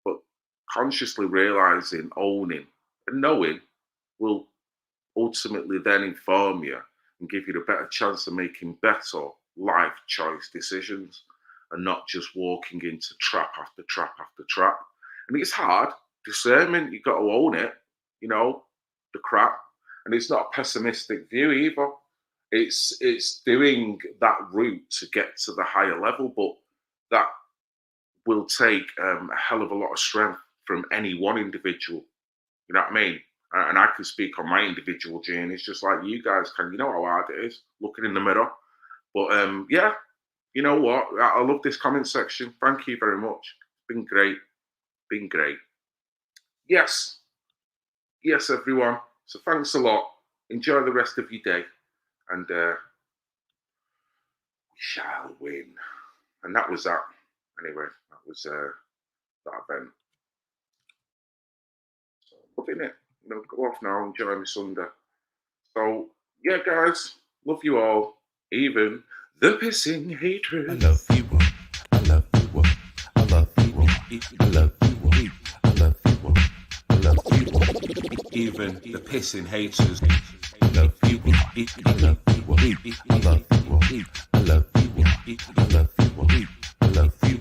But consciously realizing, owning, and knowing will ultimately then inform you and give you the better chance of making better life choice decisions, and not just walking into trap after trap after trap. And it's hard. Discernment, you've got to own it, you know, the crap. And it's not a pessimistic view either. It's doing that route to get to the higher level, but that will take a hell of a lot of strength from any one individual. You know what I mean? And I can speak on my individual journeys just like you guys can. You know how hard it is looking in the mirror. But yeah, you know what? I love this comment section. Thank you very much. It's been great. Yes, everyone. So thanks a lot. Enjoy the rest of your day. And we shall win. And that was that. Anyway, that was that event. So loving it. I'm going to go off now and enjoy my Sunday. So, yeah, guys. Love you all. Even the pissing haters. I love you. I love you. I love you. I love you. I love you. I love you. Even the pissing haters. I love you. I love you. I love you. I love you. I love you. I love you.